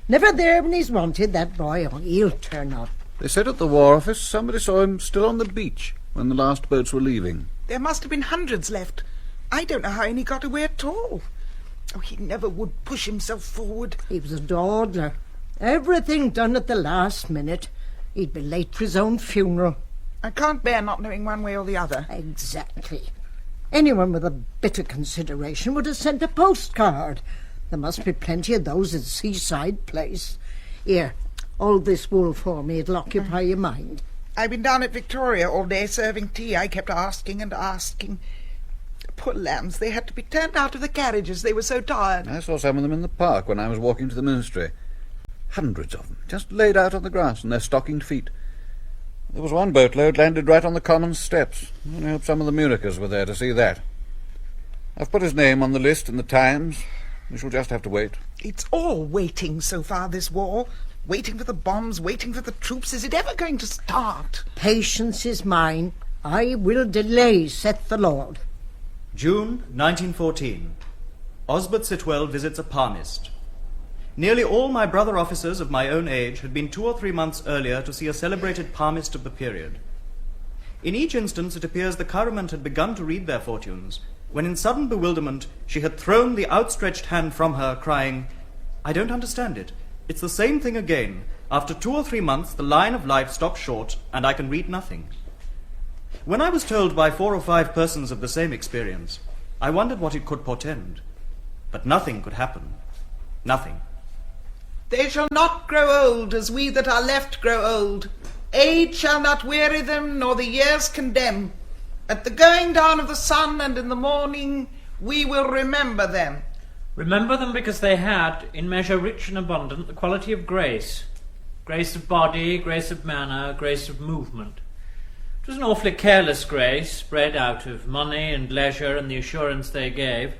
Never there when he's wanted, that boy. Oh, he'll turn up. They said at the War Office somebody saw him still on the beach when the last boats were leaving. There must have been hundreds left. I don't know how any got away at all. Oh, he never would push himself forward. He was a dawdler. Everything done at the last minute. He'd be late for his own funeral. I can't bear not knowing one way or the other. Exactly. Anyone with a bit of consideration would have sent a postcard. There must be plenty of those in Seaside Place. Here, hold this wool for me. It'll occupy your mind. I've been down at Victoria all day serving tea. I kept asking and asking. poor lambs, they had to be turned out of the carriages. They were so tired. I saw some of them in the park when I was walking to the ministry. Hundreds of them, just laid out on the grass in their stockinged feet. There was one boatload landed right on the common steps. I only hope some of the Murakers were there to see that. I've put his name on the list in the Times. We shall just have to wait. It's all waiting so far, this war. Waiting for the bombs, waiting for the troops. Is it ever going to start? Patience is mine. I will delay, saith the Lord. June 1914. Osbert Sitwell visits a palmist. Nearly all my brother officers of my own age had been 2 or 3 months earlier to see a celebrated palmist of the period. In each instance it appears the Currament had begun to read their fortunes, when in sudden bewilderment she had thrown the outstretched hand from her, crying, "I don't understand it. It's the same thing again. After 2 or 3 months the line of life stops short, and I can read nothing." When I was told by 4 or 5 persons of the same experience, I wondered what it could portend. But nothing could happen. Nothing. They shall not grow old as we that are left grow old. Age shall not weary them, nor the years condemn. At the going down of the sun and in the morning we will remember them. Remember them because they had, in measure rich and abundant, the quality of grace. Grace of body, grace of manner, grace of movement. It was an awfully careless grace, spread out of money and leisure and the assurance they gave,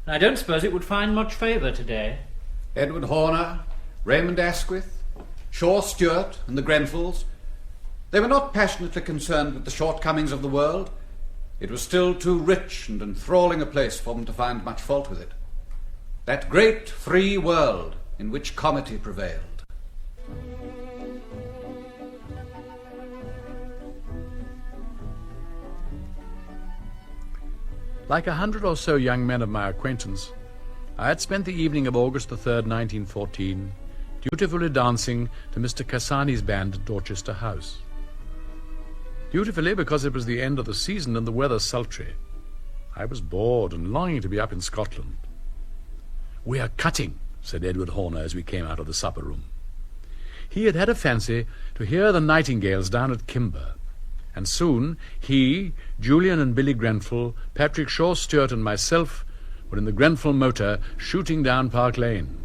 and I don't suppose it would find much favour today. Edward Horner, Raymond Asquith, Shaw Stewart and the Grenfells, they were not passionately concerned with the shortcomings of the world. It was still too rich and enthralling a place for them to find much fault with it. That great free world in which comity prevailed. Like 100 or so young men of my acquaintance, I had spent the evening of August the 3rd, 1914, dutifully dancing to Mr. Cassani's band at Dorchester House. Dutifully because it was the end of the season and the weather sultry. I was bored and longing to be up in Scotland. "We are cutting," said Edward Horner as we came out of the supper room. He had had a fancy to hear the nightingales down at Kimber, and soon he, Julian and Billy Grenfell, Patrick Shaw Stewart and myself were in the Grenfell motor shooting down Park Lane.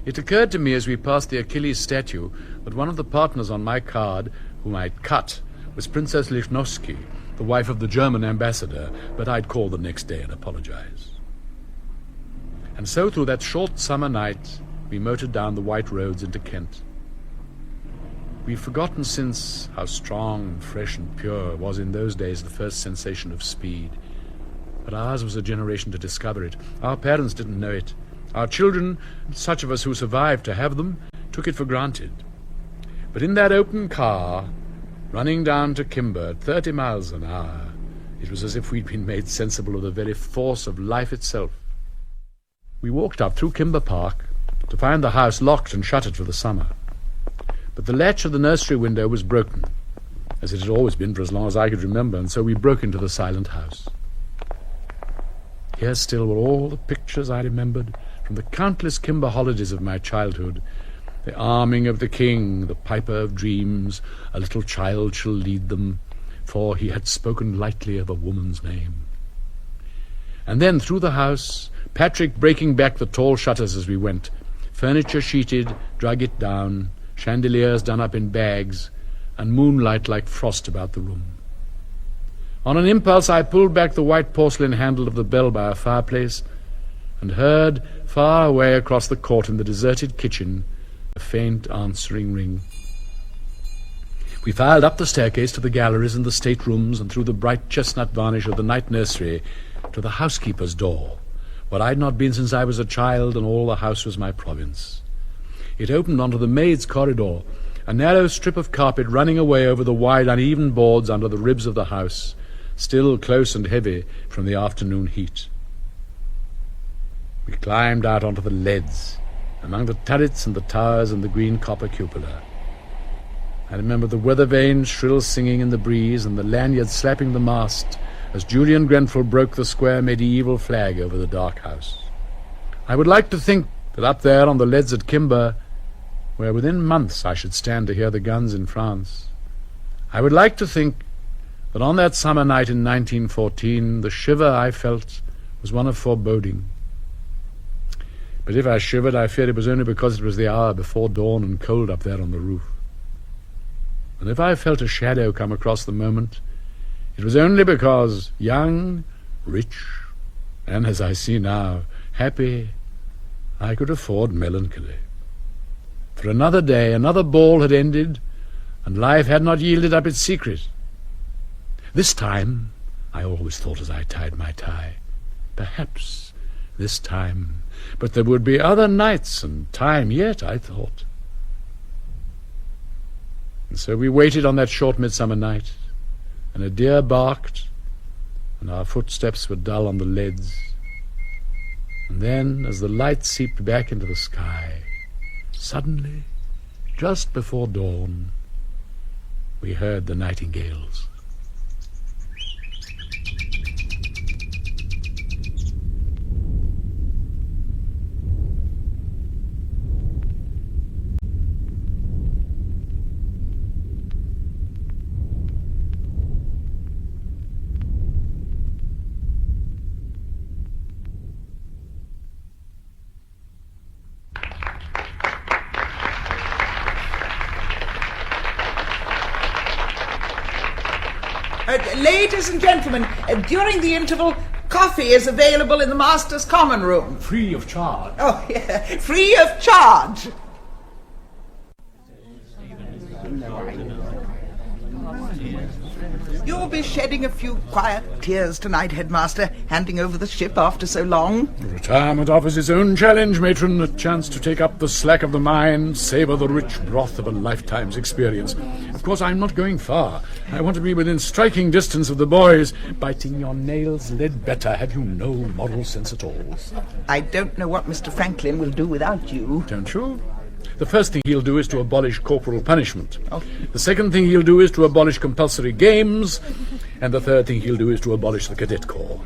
It occurred to me as we passed the Achilles statue that one of the partners on my card whom I'd cut was Princess Lichnowsky, the wife of the German ambassador, but I'd call the next day and apologize. And so through that short summer night we motored down the white roads into Kent. We've forgotten since how strong and fresh and pure was in those days the first sensation of speed. But ours was a generation to discover it. Our parents didn't know it. Our children, such of us who survived to have them, took it for granted. But in that open car, running down to Kimber at 30 miles an hour, it was as if we'd been made sensible of the very force of life itself. We walked up through Kimber Park to find the house locked and shuttered for the summer. But the latch of the nursery window was broken, as it had always been for as long as I could remember, and so we broke into the silent house. Here still were all the pictures I remembered from the countless Kimber holidays of my childhood. The arming of the king, the piper of dreams, a little child shall lead them, for he had spoken lightly of a woman's name. And then through the house, Patrick breaking back the tall shutters as we went, furniture sheeted, drug it down, chandeliers done up in bags, and moonlight like frost about the room. On an impulse I pulled back the white porcelain handle of the bell by our fireplace and heard, far away across the court in the deserted kitchen, a faint answering ring. We filed up the staircase to the galleries and the staterooms and through the bright chestnut varnish of the night nursery to the housekeeper's door, where I'd not been since I was a child and all the house was my province. It opened onto the maid's corridor, a narrow strip of carpet running away over the wide uneven boards under the ribs of the house, still close and heavy from the afternoon heat. We climbed out onto the leads, among the turrets and the towers and the green copper cupola. I remember the weather vanes shrill singing in the breeze and the lanyards slapping the mast as Julian Grenfell broke the square medieval flag over the dark house. I would like to think that up there on the leads at Kimber, where within months I should stand to hear the guns in France, I would like to think But on that summer night in 1914, the shiver I felt was one of foreboding. But if I shivered, I feared it was only because it was the hour before dawn and cold up there on the roof. And if I felt a shadow come across the moment, it was only because, young, rich, and, as I see now, happy, I could afford melancholy. For another day, another ball had ended, and life had not yielded up its secret. This time, I always thought as I tied my tie, perhaps this time, but there would be other nights and time yet, I thought. And so we waited on that short midsummer night, and a deer barked, and our footsteps were dull on the leads. And then, as the light seeped back into the sky, suddenly, just before dawn, we heard the nightingales. Ladies and gentlemen, during the interval, coffee is available in the master's common room. Free of charge. Oh, yeah, free of charge. You'll be shedding a few quiet tears tonight, Headmaster, handing over the ship after so long. Retirement offers its own challenge, matron, a chance to take up the slack of the mind, savour the rich broth of a lifetime's experience. Of course, I'm not going far. I want to be within striking distance of the boys. Biting your nails lead better. Have you no moral sense at all? I don't know what Mr. Franklin will do without you. Don't you? The first thing he'll do is to abolish corporal punishment. The second thing he'll do is to abolish compulsory games. And the third thing he'll do is to abolish the cadet corps.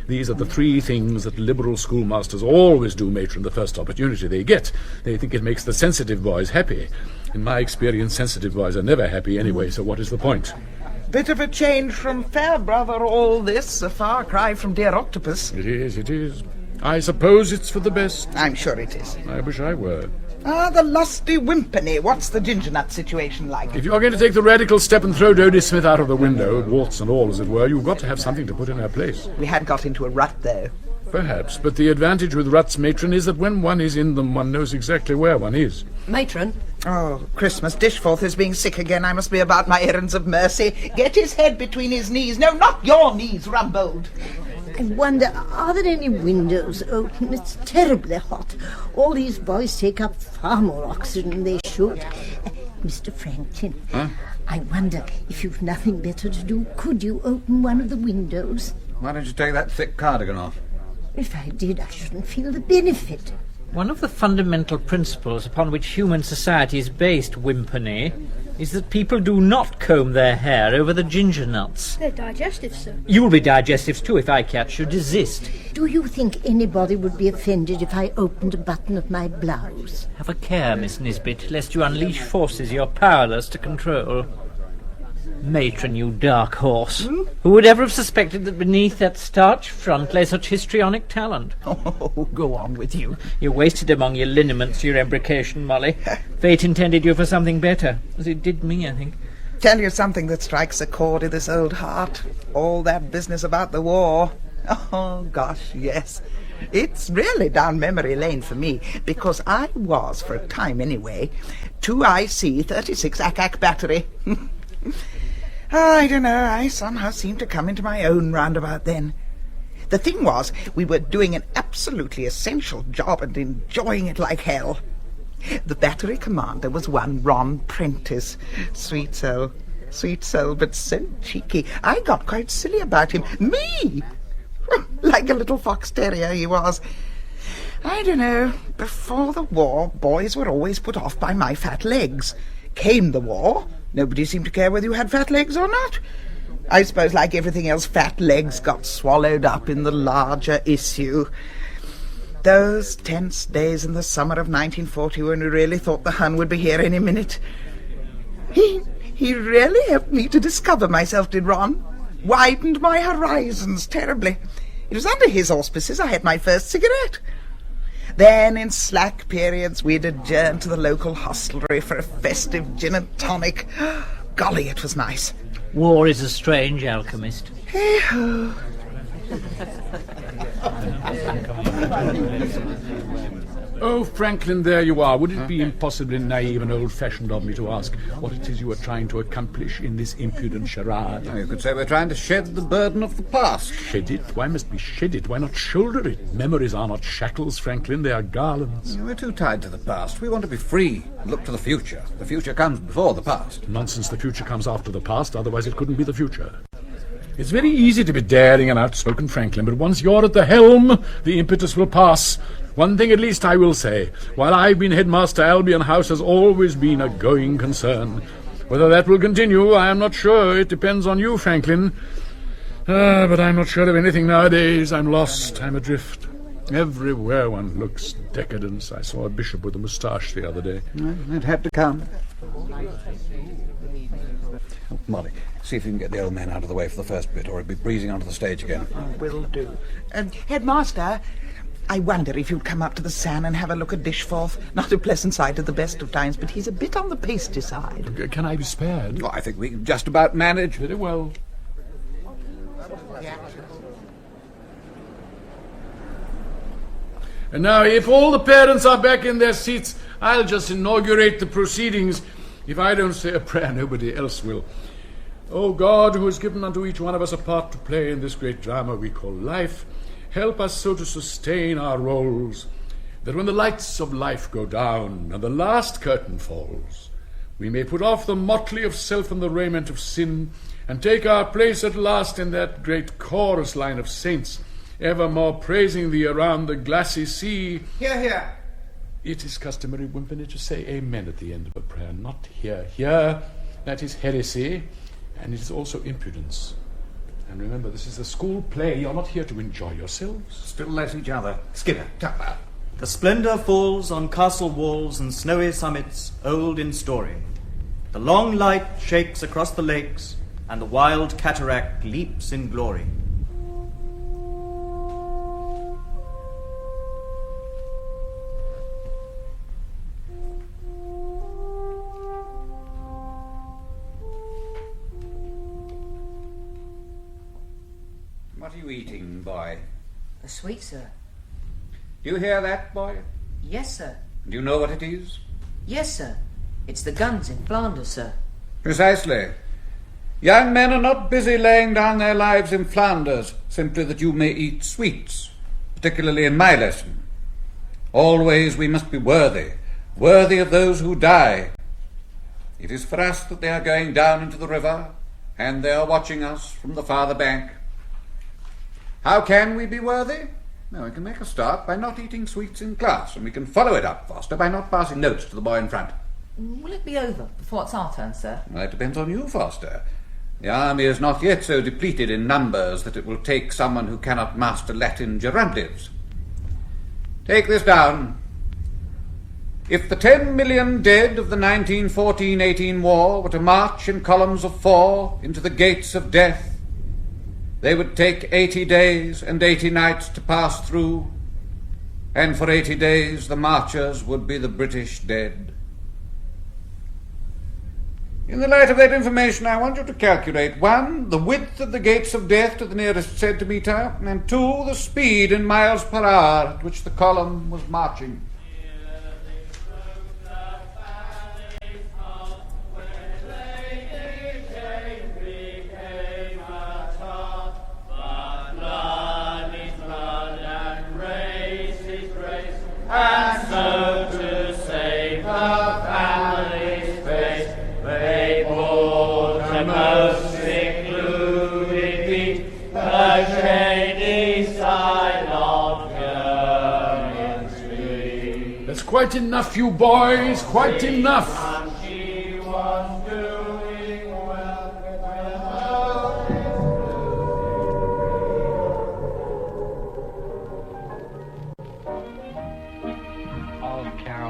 These are the three things that liberal schoolmasters always do, matron, the first opportunity they get. They think it makes the sensitive boys happy. In my experience, sensitive boys are never happy anyway, so what is the point? Bit of a change from Fairbrother, all this. A far cry from dear Octopus. It is, it is. I suppose it's for the best. I'm sure it is. I wish I were. Ah, the lusty Wimpany. What's the ginger nut situation like? If you're going to take the radical step and throw Dodie Smith out of the window, warts and all as it were, you've got to have something to put in her place. We had got into a rut, though. Perhaps, but the advantage with ruts, matron, is that when one is in them, one knows exactly where one is. Matron? Oh, Christmas Dishforth is being sick again. I must be about my errands of mercy. Get his head between his knees. No, not your knees, Rumbold. I wonder, are there any windows open? It's terribly hot. All these boys take up far more oxygen than they should. Mr. Franklin, I wonder if you've nothing better to do, could you open one of the windows? Why don't you take that thick cardigan off? If I did, I shouldn't feel the benefit. One of the fundamental principles upon which human society is based, Wimpany, is that people do not comb their hair over the ginger nuts. They're digestive, sir. You'll be digestives too if I catch you. Desist. Do you think anybody would be offended if I opened a button of my blouse? Have a care, Miss Nisbet, lest you unleash forces you're powerless to control. Matron, you dark horse. Who would ever have suspected that beneath that starched front lay such histrionic talent? Oh, go on with you. You wasted among your lineaments your embrocation, Molly. Fate intended you for something better, as it did me, I think. Tell you something that strikes a chord in this old heart. All that business about the war. Oh, gosh, yes. It's really down memory lane for me, because I was, for a time anyway, 2IC 36 ACAC battery. I don't know, I somehow seemed to come into my own roundabout then. The thing was, we were doing an absolutely essential job and enjoying it like hell. The battery commander was one Ron Prentice. Sweet soul, but so cheeky. I got quite silly about him. Me! Like a little fox terrier he was. I don't know, before the war, boys were always put off by my fat legs. Came the war, nobody seemed to care whether you had fat legs or not. I suppose, like everything else, fat legs got swallowed up in the larger issue. Those tense days in the summer of 1940 when we really thought the Hun would be here any minute. He really helped me to discover myself, did Ron? widened my horizons terribly. It was under his auspices I had my first cigarette. Then, in slack periods, we'd adjourn to the local hostelry for a festive gin and tonic. Golly, it was nice. War is a strange alchemist. Hey-ho. Oh, Franklin, there you are. Would it be impossibly naive and old-fashioned of me to ask what it is you are trying to accomplish in this impudent charade? You could say we're trying to shed the burden of the past. Shed it? Why must we shed it? Why not shoulder it? Memories are not shackles, Franklin. They are garlands. We're too tied to the past. We want to be free. Look to the future. The future comes before the past. Nonsense. The future comes after the past. Otherwise it couldn't be the future. It's very easy to be daring and outspoken, Franklin, but once you're at the helm, the impetus will pass. One thing at least I will say. While I've been headmaster, Albion House has always been a going concern. Whether that will continue, I am not sure. It depends on you, Franklin. But I'm not sure of anything nowadays. I'm lost. I'm adrift. Everywhere one looks decadence. I saw a bishop with a moustache the other day. It had to come. Oh, Molly, see if you can get the old man out of the way for the first bit, or he'll be breezing onto the stage again. Will do. Headmaster, I wonder if you'd come up to the San and have a look at Dishforth. Not a pleasant sight at the best of times, but he's a bit on the pasty side. Can I be spared? Oh, I think we can just about manage. Very well. And now, if all the parents are back in their seats, I'll just inaugurate the proceedings. If I don't say a prayer, nobody else will. O God, who has given unto each one of us a part to play in this great drama we call life, help us so to sustain our roles, that when the lights of life go down and the last curtain falls, we may put off the motley of self and the raiment of sin, and take our place at last in that great chorus line of saints, evermore praising thee around the glassy sea. Hear, hear. It is customary, Wimperney, to say amen at the end of a prayer, not hear, hear. That is heresy, and it is also impudence. And remember, this is a school play. You're not here to enjoy yourselves. Still let each other. Skipper, tap that. The splendour falls on castle walls and snowy summits, old in story. The long light shakes across the lakes, and the wild cataract leaps in glory. What are you eating, boy? A sweet, sir. Do you hear that, boy? Yes, sir. Do you know what it is? Yes, sir. It's the guns in Flanders, sir. Precisely. Young men are not busy laying down their lives in Flanders simply that you may eat sweets, particularly in my lesson. Always we must be worthy of those who die. It is for us that they are going down into the river, and they are watching us from the farther bank. How can we be worthy? Now, we can make a start by not eating sweets in class, and we can follow it up faster by not passing notes to the boy in front. Will it be over before it's our turn, sir? Well, that depends on you, Foster. The army is not yet so depleted in numbers that it will take someone who cannot master Latin gerundives. Take this down. If the 10 million dead of the 1914-18 war were to march in columns of 4 into the gates of death, they would take 80 days and 80 nights to pass through, and for 80 days the marchers would be the British dead. In the light of that information, I want you to calculate 1, the width of the gates of death to the nearest centimetre, and 2, the speed in miles per hour at which the column was marching. And so to save her family's face, they bought a most secluded beat, the shady side of German Street. That's quite enough, you boys, quite enough. And she was doing well with her.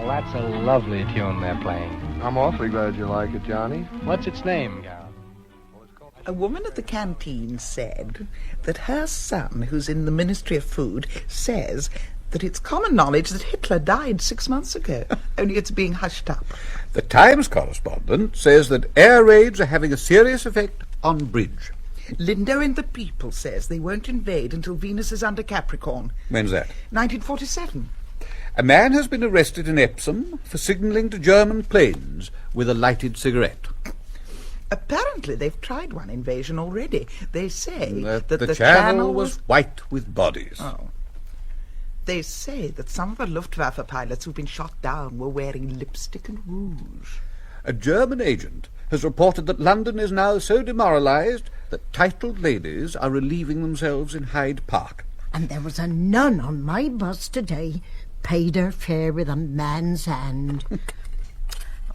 That's a lovely tune they're playing. I'm awfully glad you like it, Johnny. What's its name, Gal? A woman at the canteen said that her son, who's in the Ministry of Food, says that it's common knowledge that Hitler died 6 months ago, only it's being hushed up. The Times correspondent says that air raids are having a serious effect on bridge. Lindo in the People says they won't invade until Venus is under Capricorn. When's that? 1947. A man has been arrested in Epsom for signalling to German planes with a lighted cigarette. Apparently they've tried one invasion already. They say that the channel was white with bodies. Oh. They say that some of the Luftwaffe pilots who've been shot down were wearing lipstick and rouge. A German agent has reported that London is now so demoralised that titled ladies are relieving themselves in Hyde Park. And there was a nun on my bus today, paid her fare with a man's hand.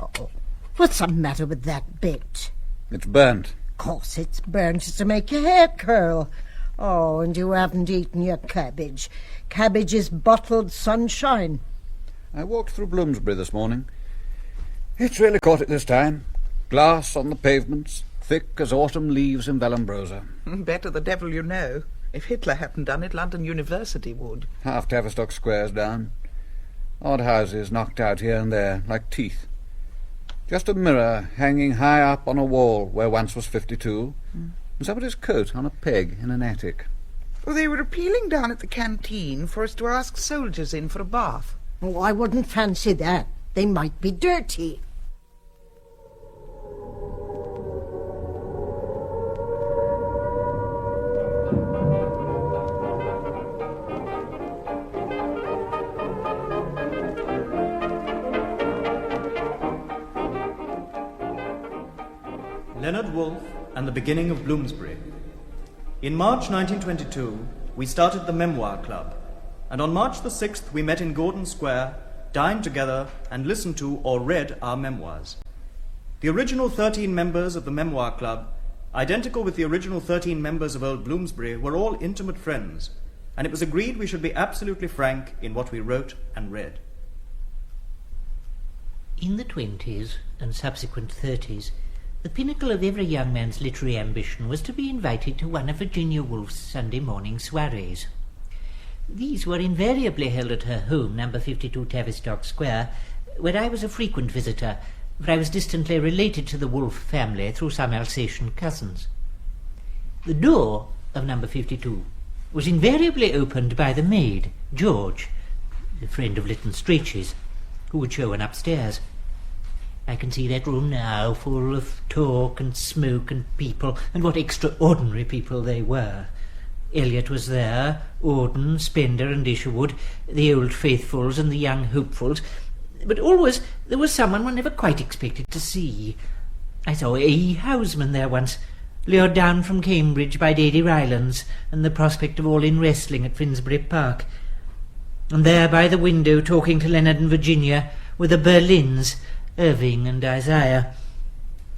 Oh, what's the matter with that bit? It's burnt. Of course it's burnt, just to make your hair curl. Oh, and you haven't eaten your cabbage. Cabbage is bottled sunshine. I walked through Bloomsbury this morning. It's really caught it this time. Glass on the pavements, thick as autumn leaves in Vallombrosa. Better the devil you know. If Hitler hadn't done it, London University would. Half Tavistock Square's down. Odd houses knocked out here and there, like teeth. Just a mirror hanging high up on a wall where once was 52, and somebody's coat on a peg in an attic. Well, they were appealing down at the canteen for us to ask soldiers in for a bath. Oh, I wouldn't fancy that. They might be dirty. Leonard Woolf and the Beginning of Bloomsbury. In March 1922, we started the Memoir Club, and on March the 6th we met in Gordon Square, dined together, and listened to or read our memoirs. The original 13 members of the Memoir Club, identical with the original 13 members of Old Bloomsbury, were all intimate friends, and it was agreed we should be absolutely frank in what we wrote and read. In the 20s and subsequent 30s, the pinnacle of every young man's literary ambition was to be invited to one of Virginia Woolf's Sunday morning soirees. These were invariably held at her home, number 52 Tavistock Square, where I was a frequent visitor, for I was distantly related to the Woolf family through some Alsatian cousins. The door of number 52 was invariably opened by the maid, George, a friend of Lytton Strachey's, who would show one upstairs. I can see that room now, full of talk and smoke and people, and what extraordinary people they were. Eliot was there, Auden, Spender and Isherwood, the old faithfuls and the young hopefuls, but always there was someone one never quite expected to see. I saw A. Houseman there once, lured down from Cambridge by Dady Rylands and the prospect of all-in wrestling at Finsbury Park. And there by the window, talking to Leonard and Virginia, were the Berlins, Irving and Isaiah.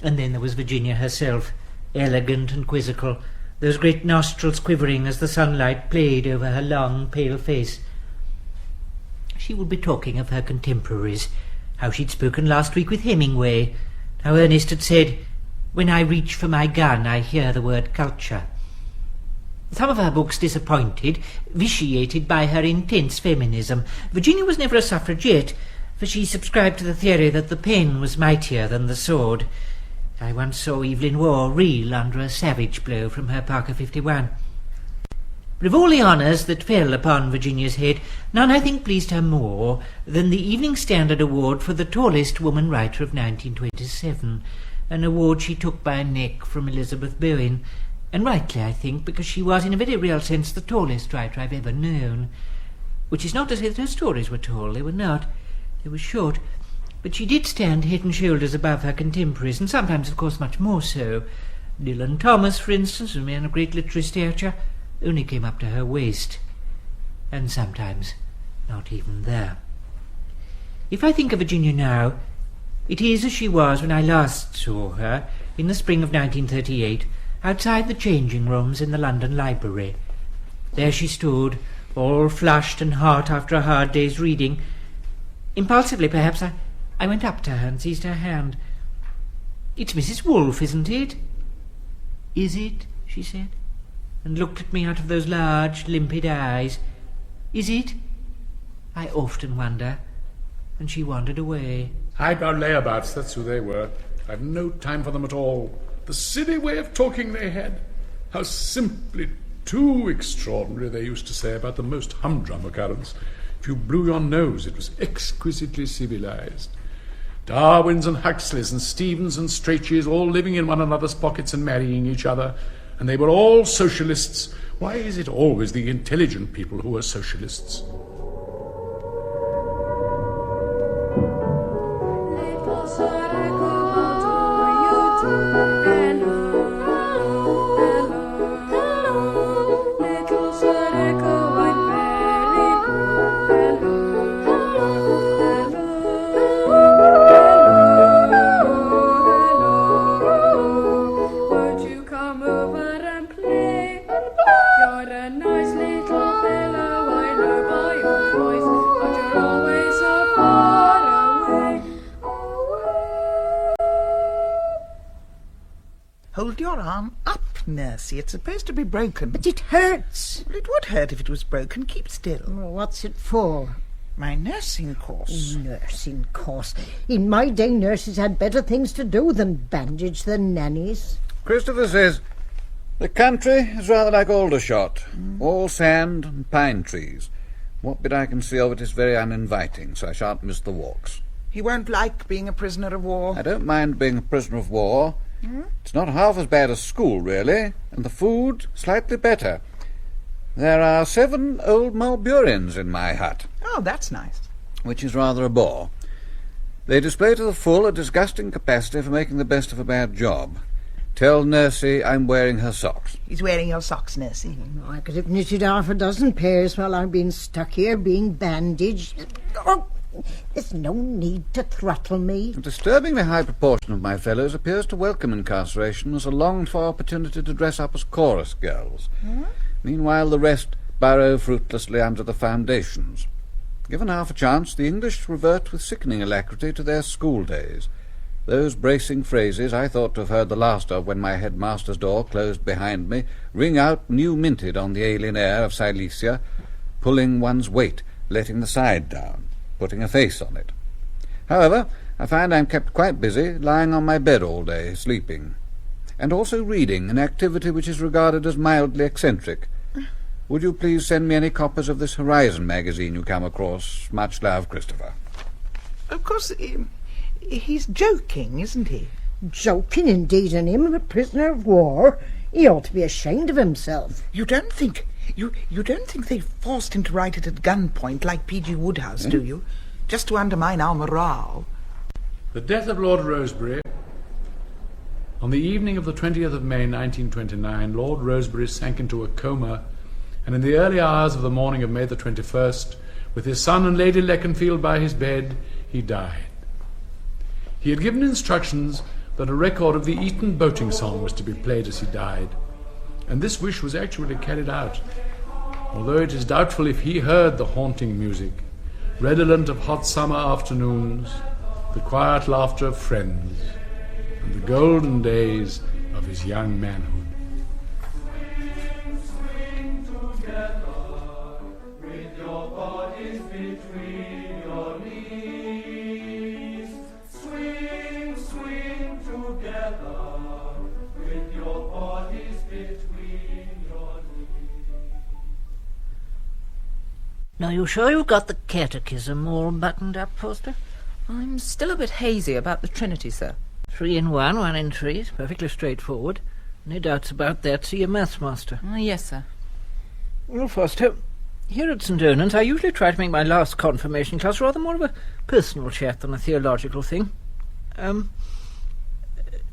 And then there was Virginia herself, elegant and quizzical, those great nostrils quivering as the sunlight played over her long, pale face. She would be talking of her contemporaries, how she'd spoken last week with Hemingway, how Ernest had said, "When I reach for my gun, I hear the word culture." Some of her books disappointed, vitiated by her intense feminism. Virginia was never a suffragette, for she subscribed to the theory that the pen was mightier than the sword. I once saw Evelyn Waugh reel under a savage blow from her Parker 51. But of all the honours that fell upon Virginia's head, none, I think, pleased her more than the Evening Standard Award for the tallest woman writer of 1927, an award she took by a neck from Elizabeth Bowen, and rightly, I think, because she was, in a very real sense, the tallest writer I've ever known. Which is not to say that her stories were tall, they were not. They were short, but she did stand head and shoulders above her contemporaries, and sometimes, of course, much more so. Dylan Thomas, for instance, a man of great literary stature, only came up to her waist, and sometimes not even there. If I think of Virginia now, it is as she was when I last saw her, in the spring of 1938, outside the changing rooms in the London Library. There she stood, all flushed and hot after a hard day's reading. Impulsively, perhaps, I went up to her and seized her hand. "It's Mrs. Woolf, isn't it?" Is it? She said, and looked at me out of those large, limpid eyes. Is it? I often wonder. And she wandered away. Highbrow layabouts, that's who they were. I've no time for them at all. The silly way of talking they had. How simply too extraordinary, they used to say about the most humdrum occurrence. If you blew your nose, it was exquisitely civilized. Darwins and Huxleys and Stevens and Strachey's all living in one another's pockets and marrying each other. And they were all socialists. Why is it always the intelligent people who are socialists? Hold your arm up, Nursey. It's supposed to be broken. But it hurts. Well, it would hurt if it was broken. Keep still. Well, what's it for? My nursing course. Nursing course? In my day, nurses had better things to do than bandage their nannies. Christopher says the country is rather like Aldershot. All sand and pine trees. What bit I can see of it is very uninviting, so I shan't miss the walks. He won't like being a prisoner of war. I don't mind being a prisoner of war. It's not half as bad as school, really, and the food slightly better. There are 7 old Mulburians in my hut. Oh, that's nice. Which is rather a bore. They display to the full a disgusting capacity for making the best of a bad job. Tell Nursey I'm wearing her socks. He's wearing your socks, Nursey. I could have knitted half a dozen pairs while I've been stuck here being bandaged. Oh, there's no need to throttle me. A disturbingly high proportion of my fellows appears to welcome incarceration as a longed-for opportunity to dress up as chorus girls. Meanwhile, the rest burrow fruitlessly under the foundations. Given half a chance, the English revert with sickening alacrity to their school days. Those bracing phrases I thought to have heard the last of when my headmaster's door closed behind me ring out new-minted on the alien air of Silesia, pulling one's weight, letting the side down, putting a face on it. However, I find I'm kept quite busy, lying on my bed all day, sleeping, and also reading, an activity which is regarded as mildly eccentric. Would you please send me any copies of this Horizon magazine you come across? Much love, Christopher. Of course, he's joking, isn't he? Joking indeed, and him a prisoner of war. He ought to be ashamed of himself. You don't think they forced him to write it at gunpoint like P.G. Woodhouse, do you? Just to undermine our morale. The death of Lord Rosebery. On the evening of the 20th of May 1929, Lord Rosebery sank into a coma, and in the early hours of the morning of May the 21st, with his son and Lady Leconfield by his bed, he died. He had given instructions that a record of the Eton boating song was to be played as he died, and this wish was actually carried out, although it is doubtful if he heard the haunting music, redolent of hot summer afternoons, the quiet laughter of friends, and the golden days of his young manhood. Now, you sure you've got the catechism all buttoned up, Foster? I'm still a bit hazy about the Trinity, sir. 3 in 1, 1 in 3. It's perfectly straightforward. No doubts about that, see your maths master. Yes, sir. Well, Foster, here at St. Onans, I usually try to make my last confirmation class rather more of a personal chat than a theological thing.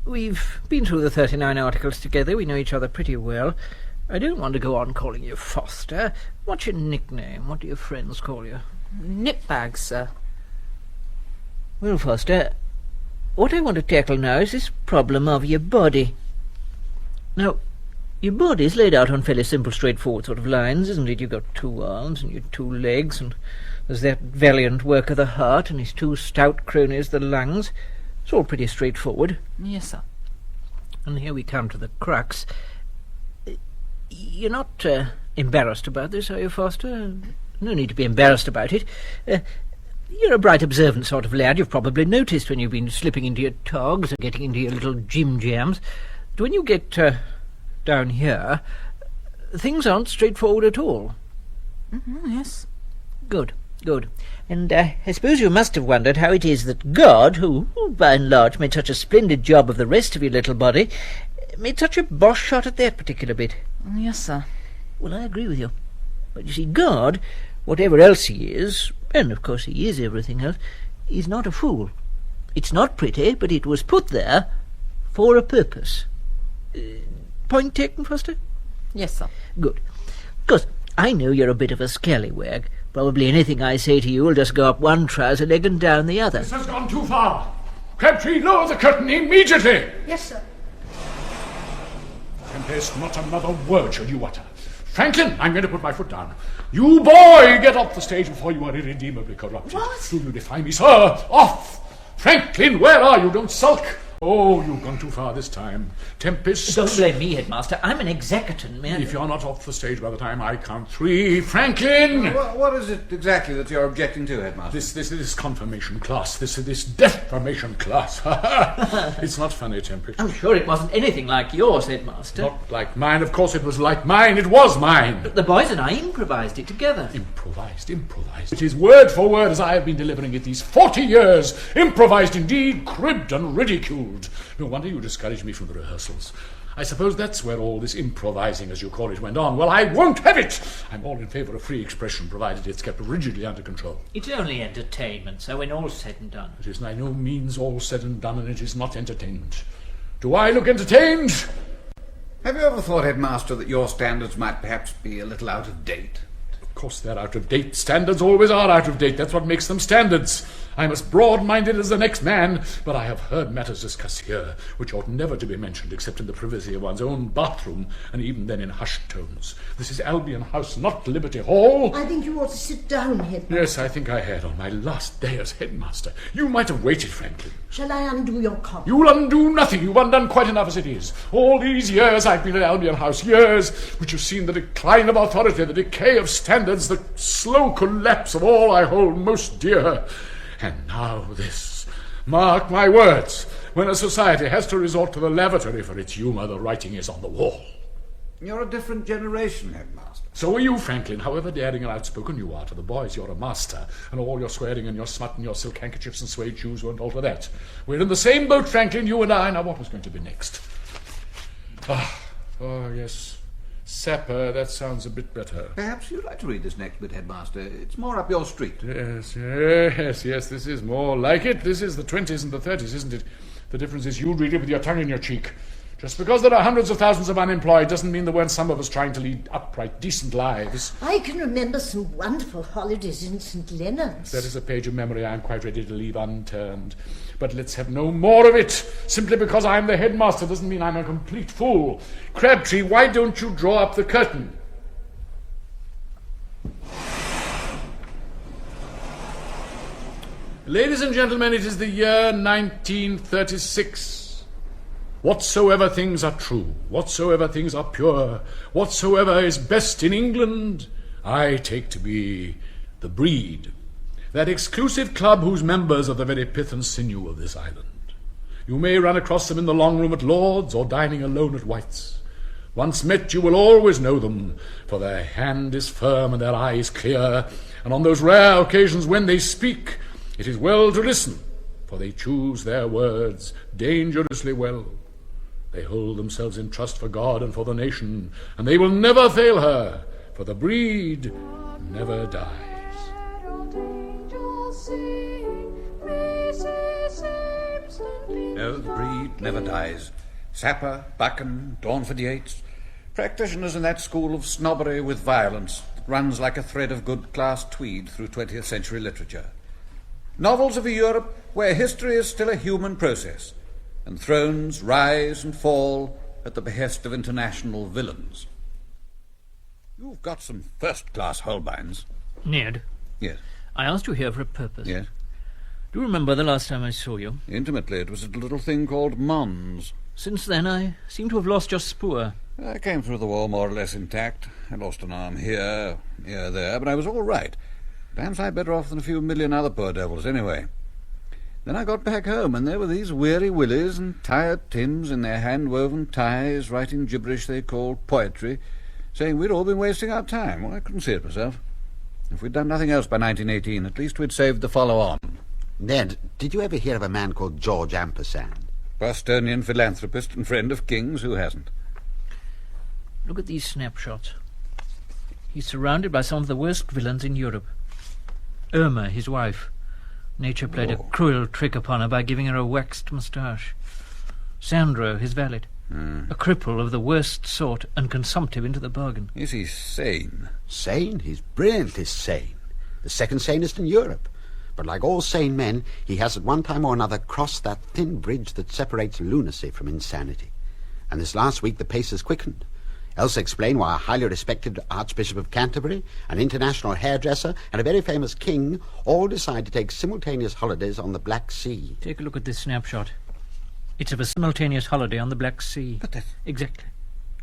We've been through the 39 articles together. We know each other pretty well. I don't want to go on calling you Foster. What's your nickname? What do your friends call you? Nipbags, sir. Well, Foster, what I want to tackle now is this problem of your body. Now, your body's laid out on fairly simple, straightforward sort of lines, isn't it? You've got 2 arms and your 2 legs, and there's that valiant work of the heart and his 2 stout cronies, the lungs. It's all pretty straightforward. Yes, sir. And here we come to the crux. You're not embarrassed about this, are you, Foster? No need to be embarrassed about it. You're a bright, observant sort of lad. You've probably noticed when you've been slipping into your togs or getting into your little gym jams that when you get down here, things aren't straightforward at all. Yes. Good. And I suppose you must have wondered how it is that God, who, by and large, made such a splendid job of the rest of your little body, made such a bosh shot at that particular bit. Yes, sir. Well, I agree with you. But you see, God, whatever else he is, and of course he is everything else, is not a fool. It's not pretty, but it was put there for a purpose. Point taken, Foster? Yes, sir. Good. Because I know you're a bit of a scallywag. Probably anything I say to you will just go up one trouser leg and down the other. This has gone too far. Crabtree, lower the curtain immediately. Yes, sir. Tempest, not another word shall you utter. Franklin, I'm going to put my foot down. You boy, get off the stage before you are irredeemably corrupted. What? Do you defy me, sir? Off! Franklin, where are you? Don't sulk. Oh, you've gone too far this time. Tempest... Don't blame me, Headmaster. I'm an executant, man. If you're not off the stage by the time I count 3, Franklin! What is it exactly that you're objecting to, Headmaster? This confirmation class, this defamation class. It's not funny, Tempest. I'm sure it wasn't anything like yours, Headmaster. Not like mine. Of course it was like mine. It was mine. But the boys and I improvised it together. Improvised. It is word for word as I have been delivering it these 40 years. Improvised indeed, cribbed and ridiculed. No wonder you discouraged me from the rehearsals. I suppose that's where all this improvising, as you call it, went on. Well, I won't have it. I'm all in favour of free expression, provided it's kept rigidly under control. It's only entertainment, so when all's said and done. It is by no means all said and done, and it is not entertainment. Do I look entertained? Have you ever thought, Headmaster, that your standards might perhaps be a little out of date? Of course they're out of date. Standards always are out of date. That's what makes them standards. I'm as broad-minded as the next man, but I have heard matters discussed here which ought never to be mentioned except in the privacy of one's own bathroom, and even then in hushed tones. This is Albion House, not Liberty Hall. I think you ought to sit down, Headmaster. Yes, I think I had on my last day as headmaster. You might have waited, Franklin. Shall I undo your comment? You'll undo nothing. You've undone quite enough as it is. All these years I've been at Albion House, years which have seen the decline of authority, the decay of standards, the slow collapse of all I hold most dear. And now this. Mark my words. When a society has to resort to the lavatory for its humour, the writing is on the wall. You're a different generation, Headmaster. So are you, Franklin. However daring and outspoken you are to the boys, you're a master. And all your swearing and your smut and your silk handkerchiefs and suede shoes won't alter that. We're in the same boat, Franklin, you and I. Now what was going to be next? Oh, yes. Sapper, that sounds a bit better. Perhaps you'd like to read this next bit, Headmaster. It's more up your street. Yes, this is more like it. This is the 20s and the 30s, isn't it? The difference is you'd read it with your tongue in your cheek. Just because there are hundreds of thousands of unemployed doesn't mean there weren't some of us trying to lead upright, decent lives. I can remember some wonderful holidays in St. Leonard's. That is a page of memory I'm quite ready to leave unturned. But let's have no more of it. Simply because I'm the headmaster doesn't mean I'm a complete fool. Crabtree, why don't you draw up the curtain? Ladies and gentlemen, it is the year 1936. Whatsoever things are true, whatsoever things are pure, whatsoever is best in England, I take to be the breed. That exclusive club whose members are the very pith and sinew of this island. You may run across them in the long room at Lord's or dining alone at White's. Once met, you will always know them, for their hand is firm and their eye is clear, and on those rare occasions when they speak, it is well to listen, for they choose their words dangerously well. They hold themselves in trust for God and for the nation, and they will never fail her, for the breed never dies. No, the breed never dies. Sapper, Buchan, Dawnford Yates, practitioners in that school of snobbery with violence that runs like a thread of good-class tweed through 20th century literature. Novels of a Europe where history is still a human process, and thrones rise and fall at the behest of international villains. You've got some first-class Holbeins. Ned. Yes. I asked you here for a purpose. Yes. Do you remember the last time I saw you? Intimately. It was at a little thing called Mons. Since then, I seem to have lost your spoor. I came through the war more or less intact. I lost an arm here there, but I was all right. Damn sight better off than a few million other poor devils, anyway. Then I got back home, and there were these weary willies and tired Tims in their hand-woven ties, writing gibberish they called poetry, saying we'd all been wasting our time. Well, I couldn't see it myself. If we'd done nothing else by 1918, at least we'd saved the follow-on. Ned, did you ever hear of a man called George Ampersand? Bostonian philanthropist and friend of kings, who hasn't? Look at these snapshots. He's surrounded by some of the worst villains in Europe. Irma, his wife. Nature played a cruel trick upon her by giving her a waxed moustache. Sandro, his valet. A cripple of the worst sort, and consumptive into the bargain. Is he sane? Sane? He's brilliantly sane. The second sanest in Europe. But like all sane men, he has at one time or another crossed that thin bridge that separates lunacy from insanity. And this last week the pace has quickened. Else explain why a highly respected Archbishop of Canterbury, an international hairdresser, and a very famous king all decide to take simultaneous holidays on the Black Sea. Take a look at this snapshot. It's of a simultaneous holiday on the Black Sea. But that's... Exactly.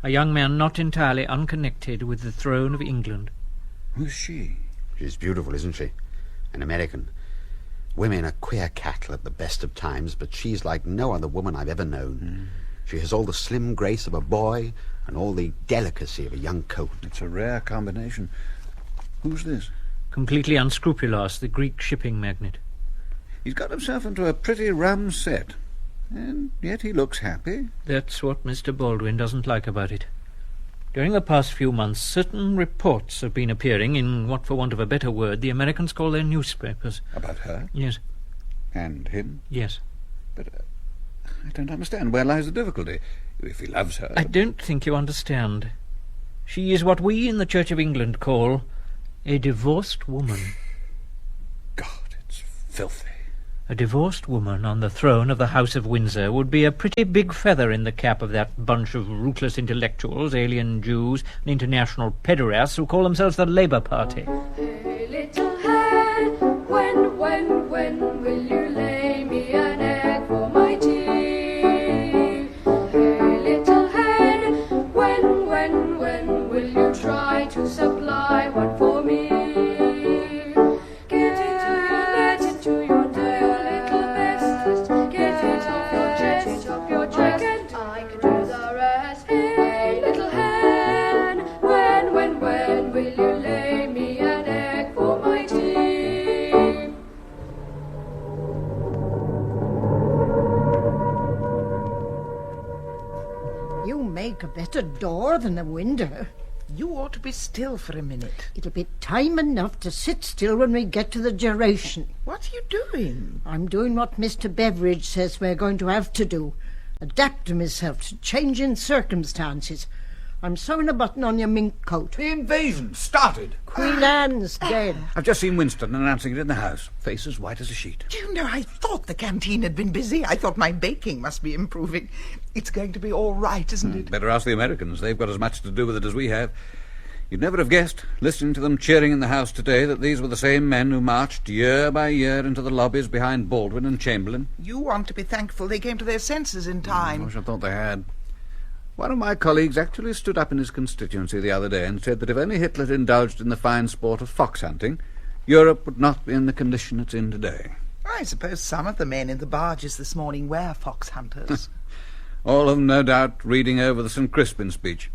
A young man not entirely unconnected with the throne of England. Who's she? She's beautiful, isn't she? An American. Women are queer cattle at the best of times, but she's like no other woman I've ever known. She has all the slim grace of a boy and all the delicacy of a young colt. It's a rare combination. Who's this? Completely unscrupulous, the Greek shipping magnate. He's got himself into a pretty rum set, and yet he looks happy. That's what Mr. Baldwin doesn't like about it. During the past few months, certain reports have been appearing in what, for want of a better word, the Americans call their newspapers. About her? Yes. And him? Yes. But I don't understand. Where lies the difficulty? If he loves her... I don't think you understand. She is what we in the Church of England call a divorced woman. God, it's filthy. A divorced woman on the throne of the House of Windsor would be a pretty big feather in the cap of that bunch of rootless intellectuals, alien Jews, and international pederasts who call themselves the Labour Party. Hey, little hen, when will you lay me an egg for my tea? Hey, little hen, when will you try to supply one for me? Get into your little best. Get it off your chest, and I can do the rest. Hey, little hen, when will you lay me an egg for my tea? You make a better door than a window. You ought to be still for a minute. It'll be time enough to sit still when we get to the duration. What are you doing? I'm doing what Mr. Beveridge says we're going to have to do. Adapt myself to changing circumstances. I'm sewing a button on your mink coat. The invasion started. Queen Anne's dead. I've just seen Winston announcing it in the house. Face as white as a sheet. Do you know, I thought the canteen had been busy. I thought my baking must be improving. It's going to be all right, isn't it? Better ask the Americans. They've got as much to do with it as we have. You'd never have guessed, listening to them cheering in the House today, that these were the same men who marched year by year into the lobbies behind Baldwin and Chamberlain. You want to be thankful they came to their senses in time. I wish I thought they had. One of my colleagues actually stood up in his constituency the other day and said that if only Hitler had indulged in the fine sport of fox hunting, Europe would not be in the condition it's in today. I suppose some of the men in the barges this morning were fox hunters. All of them, no doubt, reading over the St. Crispin speech.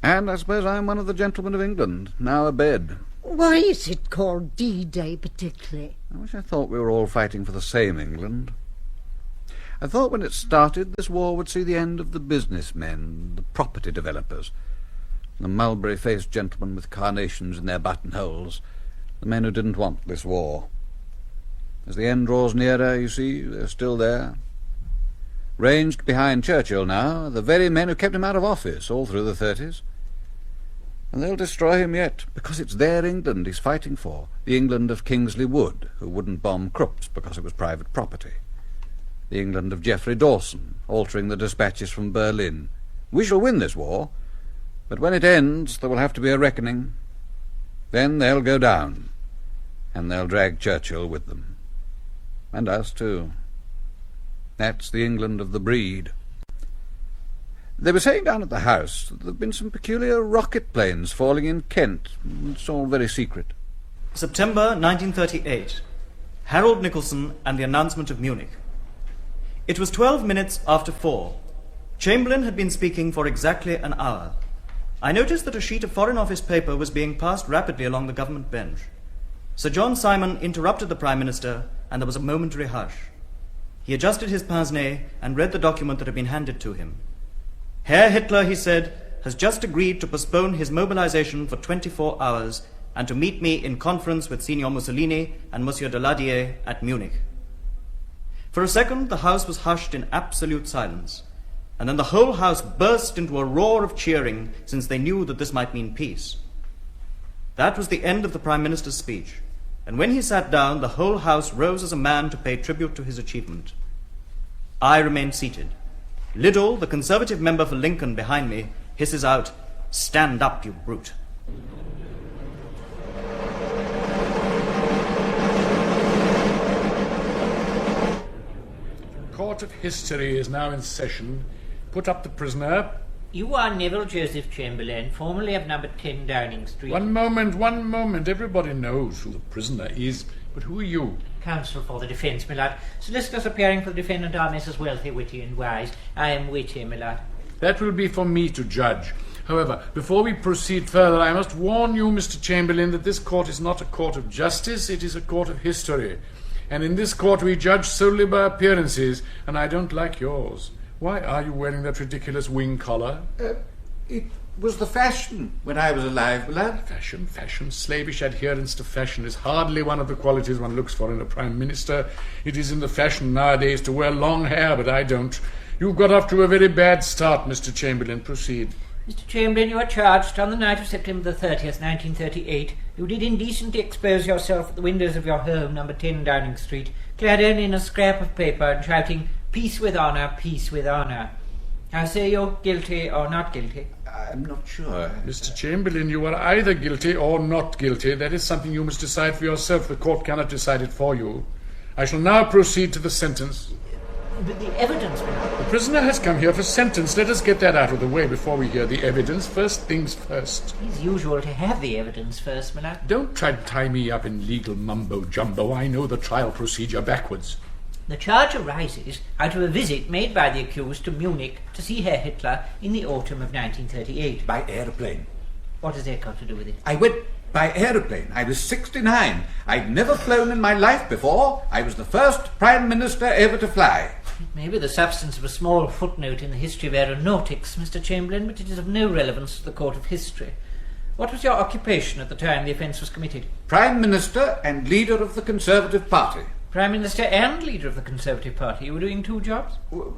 And I suppose I'm one of the gentlemen of England, now abed. Why is it called D-Day particularly? I wish I thought we were all fighting for the same England. I thought when it started this war would see the end of the businessmen, the property developers, the mulberry-faced gentlemen with carnations in their buttonholes, the men who didn't want this war. As the end draws nearer, you see, they're still there. Ranged behind Churchill now, the very men who kept him out of office all through the 30s. And they'll destroy him yet, because it's their England he's fighting for, the England of Kingsley Wood, who wouldn't bomb Krupp's because it was private property. The England of Geoffrey Dawson, altering the dispatches from Berlin. We shall win this war, but when it ends there will have to be a reckoning. Then they'll go down, and they'll drag Churchill with them. And us too. That's the England of the breed. They were saying down at the house that there have been some peculiar rocket planes falling in Kent. It's all very secret. September 1938. Harold Nicholson and the announcement of Munich. It was 12 minutes after 4. Chamberlain had been speaking for exactly an hour. I noticed that a sheet of Foreign Office paper was being passed rapidly along the government bench. Sir John Simon interrupted the Prime Minister, and there was a momentary hush. He adjusted his pince-nez and read the document that had been handed to him. Herr Hitler, he said, has just agreed to postpone his mobilization for 24 hours and to meet me in conference with Signor Mussolini and Monsieur Daladier at Munich. For a second, the House was hushed in absolute silence, and then the whole House burst into a roar of cheering, since they knew that this might mean peace. That was the end of the Prime Minister's speech, and when he sat down, the whole House rose as a man to pay tribute to his achievement. I remained seated. Liddell, the Conservative member for Lincoln behind me, hisses out, "Stand up, you brute." The Court of History is now in session. Put up the prisoner. You are Neville Joseph Chamberlain, formerly of number 10 Downing Street. One moment. Everybody knows who the prisoner is. But who are you? Counsel for the defence, my lord. Solicitors appearing for the defendant are Messrs. Wealthy, Witty and Wise. I am Witty, my lord. That will be for me to judge. However, before we proceed further, I must warn you, Mr. Chamberlain, that this court is not a court of justice, it is a court of history. And in this court we judge solely by appearances, and I don't like yours. Why are you wearing that ridiculous wing collar? It was the fashion when I was alive, lad. Fashion. Slavish adherence to fashion is hardly one of the qualities one looks for in a Prime Minister. It is in the fashion nowadays to wear long hair, but I don't. You've got off to a very bad start, Mr. Chamberlain. Proceed. Mr. Chamberlain, you are charged on the night of September the 30th, 1938. You did indecently expose yourself at the windows of your home, number 10 Downing Street, clad only in a scrap of paper and shouting, "Peace with honour, peace with honour." I say you're guilty or not guilty. I'm not sure. Mr. Chamberlain, you are either guilty or not guilty. That is something you must decide for yourself. The court cannot decide it for you. I shall now proceed to the sentence. But the evidence, The prisoner has come here for sentence. Let us get that out of the way before we hear the evidence. First things first. It's usual to have the evidence first, my lord. Don't try to tie me up in legal mumbo-jumbo. I know the trial procedure backwards. The charge arises out of a visit made by the accused to Munich to see Herr Hitler in the autumn of 1938. By aeroplane. What has that got to do with it? I went by aeroplane. I was 69. I'd never flown in my life before. I was the first Prime Minister ever to fly. It may be the substance of a small footnote in the history of aeronautics, Mr. Chamberlain, but it is of no relevance to the court of history. What was your occupation at the time the offence was committed? Prime Minister and leader of the Conservative Party. Prime Minister and leader of the Conservative Party. You were doing two jobs?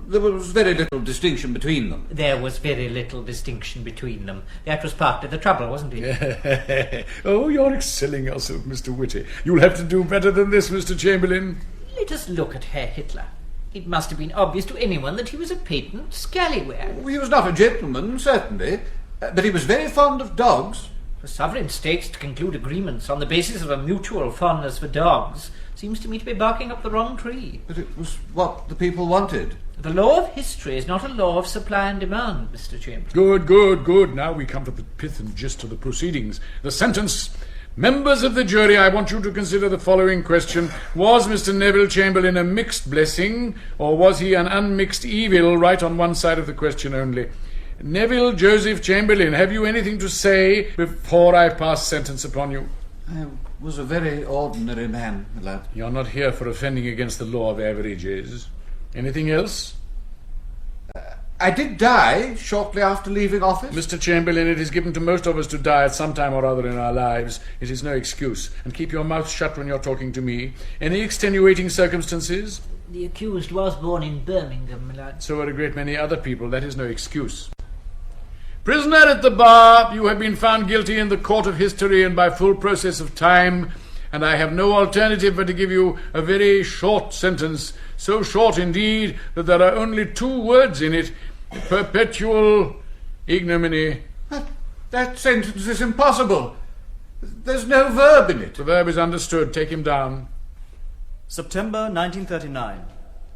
There was very little distinction between them. There was very little distinction between them. That was part of the trouble, wasn't it? Oh, you're excelling yourself, Mr. Whitty. You'll have to do better than this, Mr. Chamberlain. Let us look at Herr Hitler. It must have been obvious to anyone that he was a patent scallywag. He was not a gentleman, certainly, but he was very fond of dogs. For sovereign states to conclude agreements on the basis of a mutual fondness for dogs seems to me to be barking up the wrong tree. But it was what the people wanted. The law of history is not a law of supply and demand, Mr. Chamberlain. Good. Now we come to the pith and gist of the proceedings. The sentence. Members of the jury, I want you to consider the following question. Was Mr. Neville Chamberlain a mixed blessing, or was he an unmixed evil? Right on one side of the question only. Neville Joseph Chamberlain, have you anything to say before I pass sentence upon you? I was a very ordinary man, my lad. You're not here for offending against the law of averages. Anything else? I did die shortly after leaving office. Mr. Chamberlain, it is given to most of us to die at some time or other in our lives. It is no excuse. And keep your mouth shut when you're talking to me. Any extenuating circumstances? The accused was born in Birmingham, my lord. So are a great many other people. That is no excuse. Prisoner at the bar, you have been found guilty in the court of history and by full process of time, and I have no alternative but to give you a very short sentence, so short indeed that there are only 2 words in it: perpetual ignominy. That sentence is impossible. There's no verb in it. The verb is understood. Take him down. September 1939.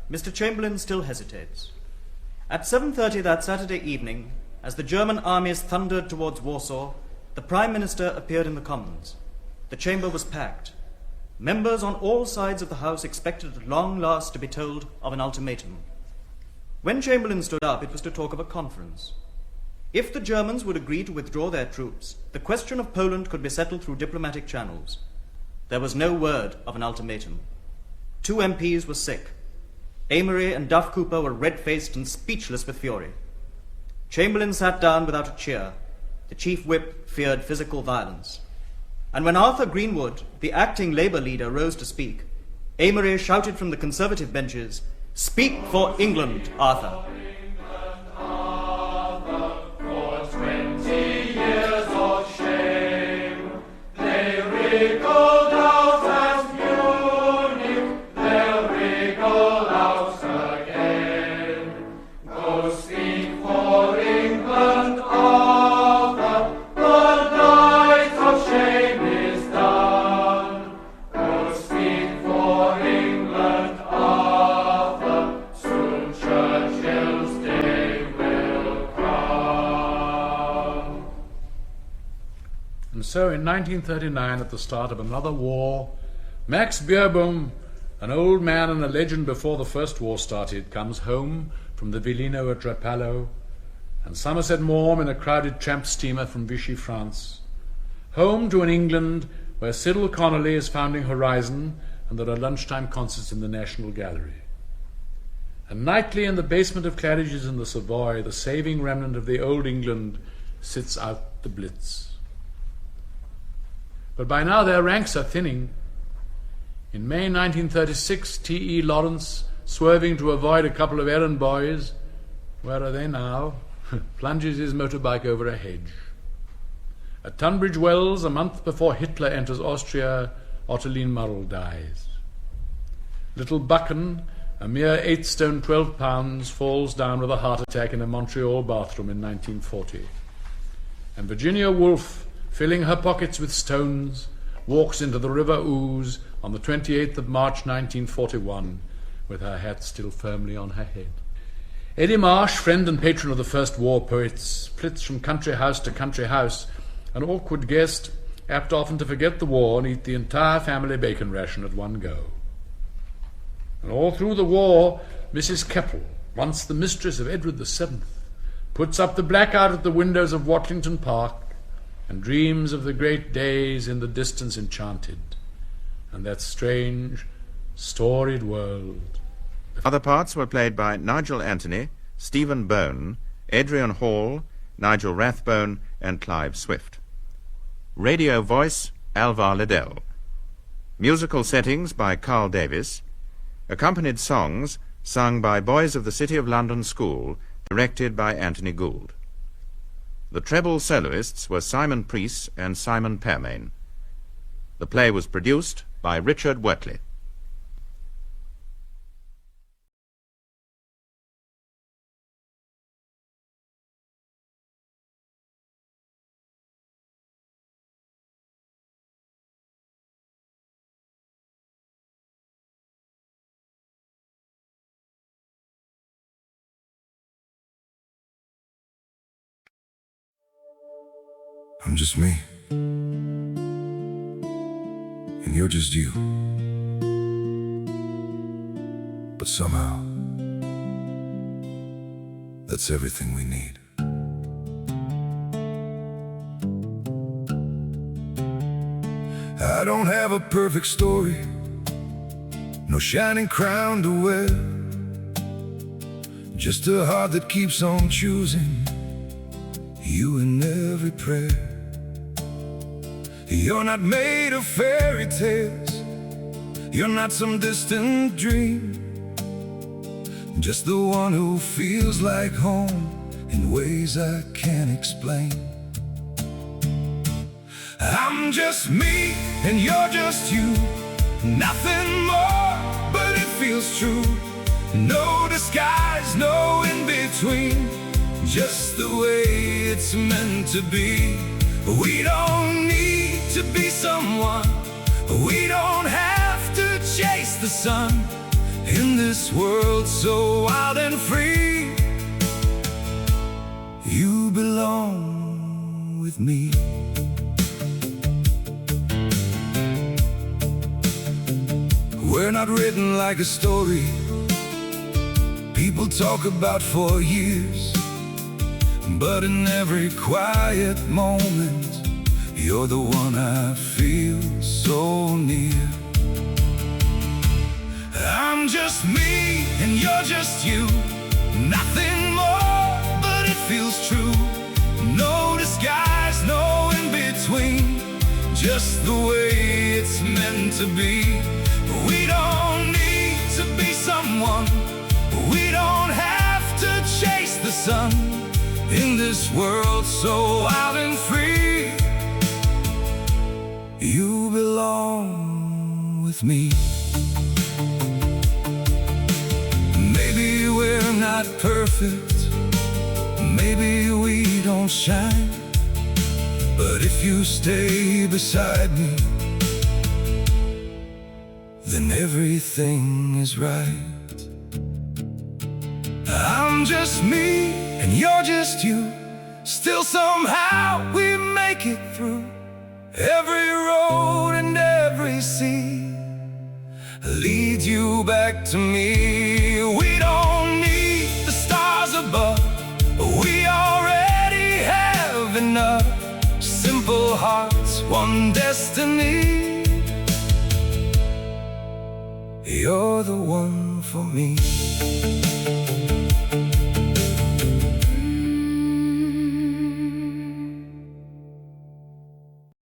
Mr. Chamberlain still hesitates. At 7:30 that Saturday evening, as the German armies thundered towards Warsaw, the Prime Minister appeared in the Commons. The chamber was packed. Members on all sides of the House expected at long last to be told of an ultimatum. When Chamberlain stood up, it was to talk of a conference. If the Germans would agree to withdraw their troops, the question of Poland could be settled through diplomatic channels. There was no word of an ultimatum. 2 MPs were sick. Amory and Duff Cooper were red-faced and speechless with fury. Chamberlain sat down without a cheer. The Chief Whip feared physical violence. And when Arthur Greenwood, the acting Labour leader, rose to speak, Amory shouted from the Conservative benches, "Speak for England, Arthur." For 20 years of shame, they wriggled out as Munich, they'll wriggle out again. Go speak for England, Arthur, the night of shame is done. Go speak for England, Arthur, soon Churchill's day will come. And so in 1939, at the start of another war, Max Beerbohm, an old man and a legend before the First War started, comes home from the Villino at Rapallo, and Somerset Maugham in a crowded tramp steamer from Vichy, France. Home to an England where Cyril Connolly is founding Horizon and there are lunchtime concerts in the National Gallery. And nightly in the basement of Claridge's in the Savoy, the saving remnant of the old England sits out the Blitz. But by now their ranks are thinning. In May 1936, T.E. Lawrence, swerving to avoid a couple of errand boys, where are they now? Plunges his motorbike over a hedge. At Tunbridge Wells, a month before Hitler enters Austria, Ottoline Murrell dies. Little Buchan, a mere 8 stone 12 pounds, falls down with a heart attack in a Montreal bathroom in 1940. And Virginia Woolf, filling her pockets with stones, walks into the River Ouse on the 28th of March 1941, with her hat still firmly on her head. Eddie Marsh, friend and patron of the First War poets, flits from country house to country house, an awkward guest, apt often to forget the war and eat the entire family bacon ration at one go. And all through the war, Mrs. Keppel, once the mistress of Edward VII, puts up the blackout at the windows of Watlington Park and dreams of the great days in the distance enchanted, and that strange, storied world. Other parts were played by Nigel Anthony, Stephen Bone, Adrian Hall, Nigel Rathbone, and Clive Swift. Radio voice, Alvar Liddell. Musical settings by Carl Davis. Accompanied songs sung by Boys of the City of London School, directed by Anthony Gould. The treble soloists were Simon Preece and Simon Permain. The play was produced by Richard Wortley. I'm just me, and you're just you. But somehow, that's everything we need. I don't have a perfect story, no shining crown to wear, just a heart that keeps on choosing you in every prayer. You're not made of fairy tales, you're not some distant dream, just the one who feels like home in ways I can't explain. I'm just me and you're just you, nothing more, but it feels true. No disguise, no in between, just the way it's meant to be. We don't need to be someone, we don't have to chase the sun in this world so wild and free. You belong with me. We're not written like a story people talk about for years, but in every quiet moment, you're the one I feel so near. I'm just me and you're just you, nothing more, but it feels true. No disguise, no in between, just the way it's meant to be. We don't need to be someone, we don't have to chase the sun in this world so wild and free. You belong with me. Maybe we're not perfect, maybe we don't shine, but if you stay beside me, then everything is right. I'm just me and you're just you, still somehow we make it through. Every road and every sea leads you back to me. We don't need the stars above, we already have enough. Simple hearts, one destiny. You're the one for me.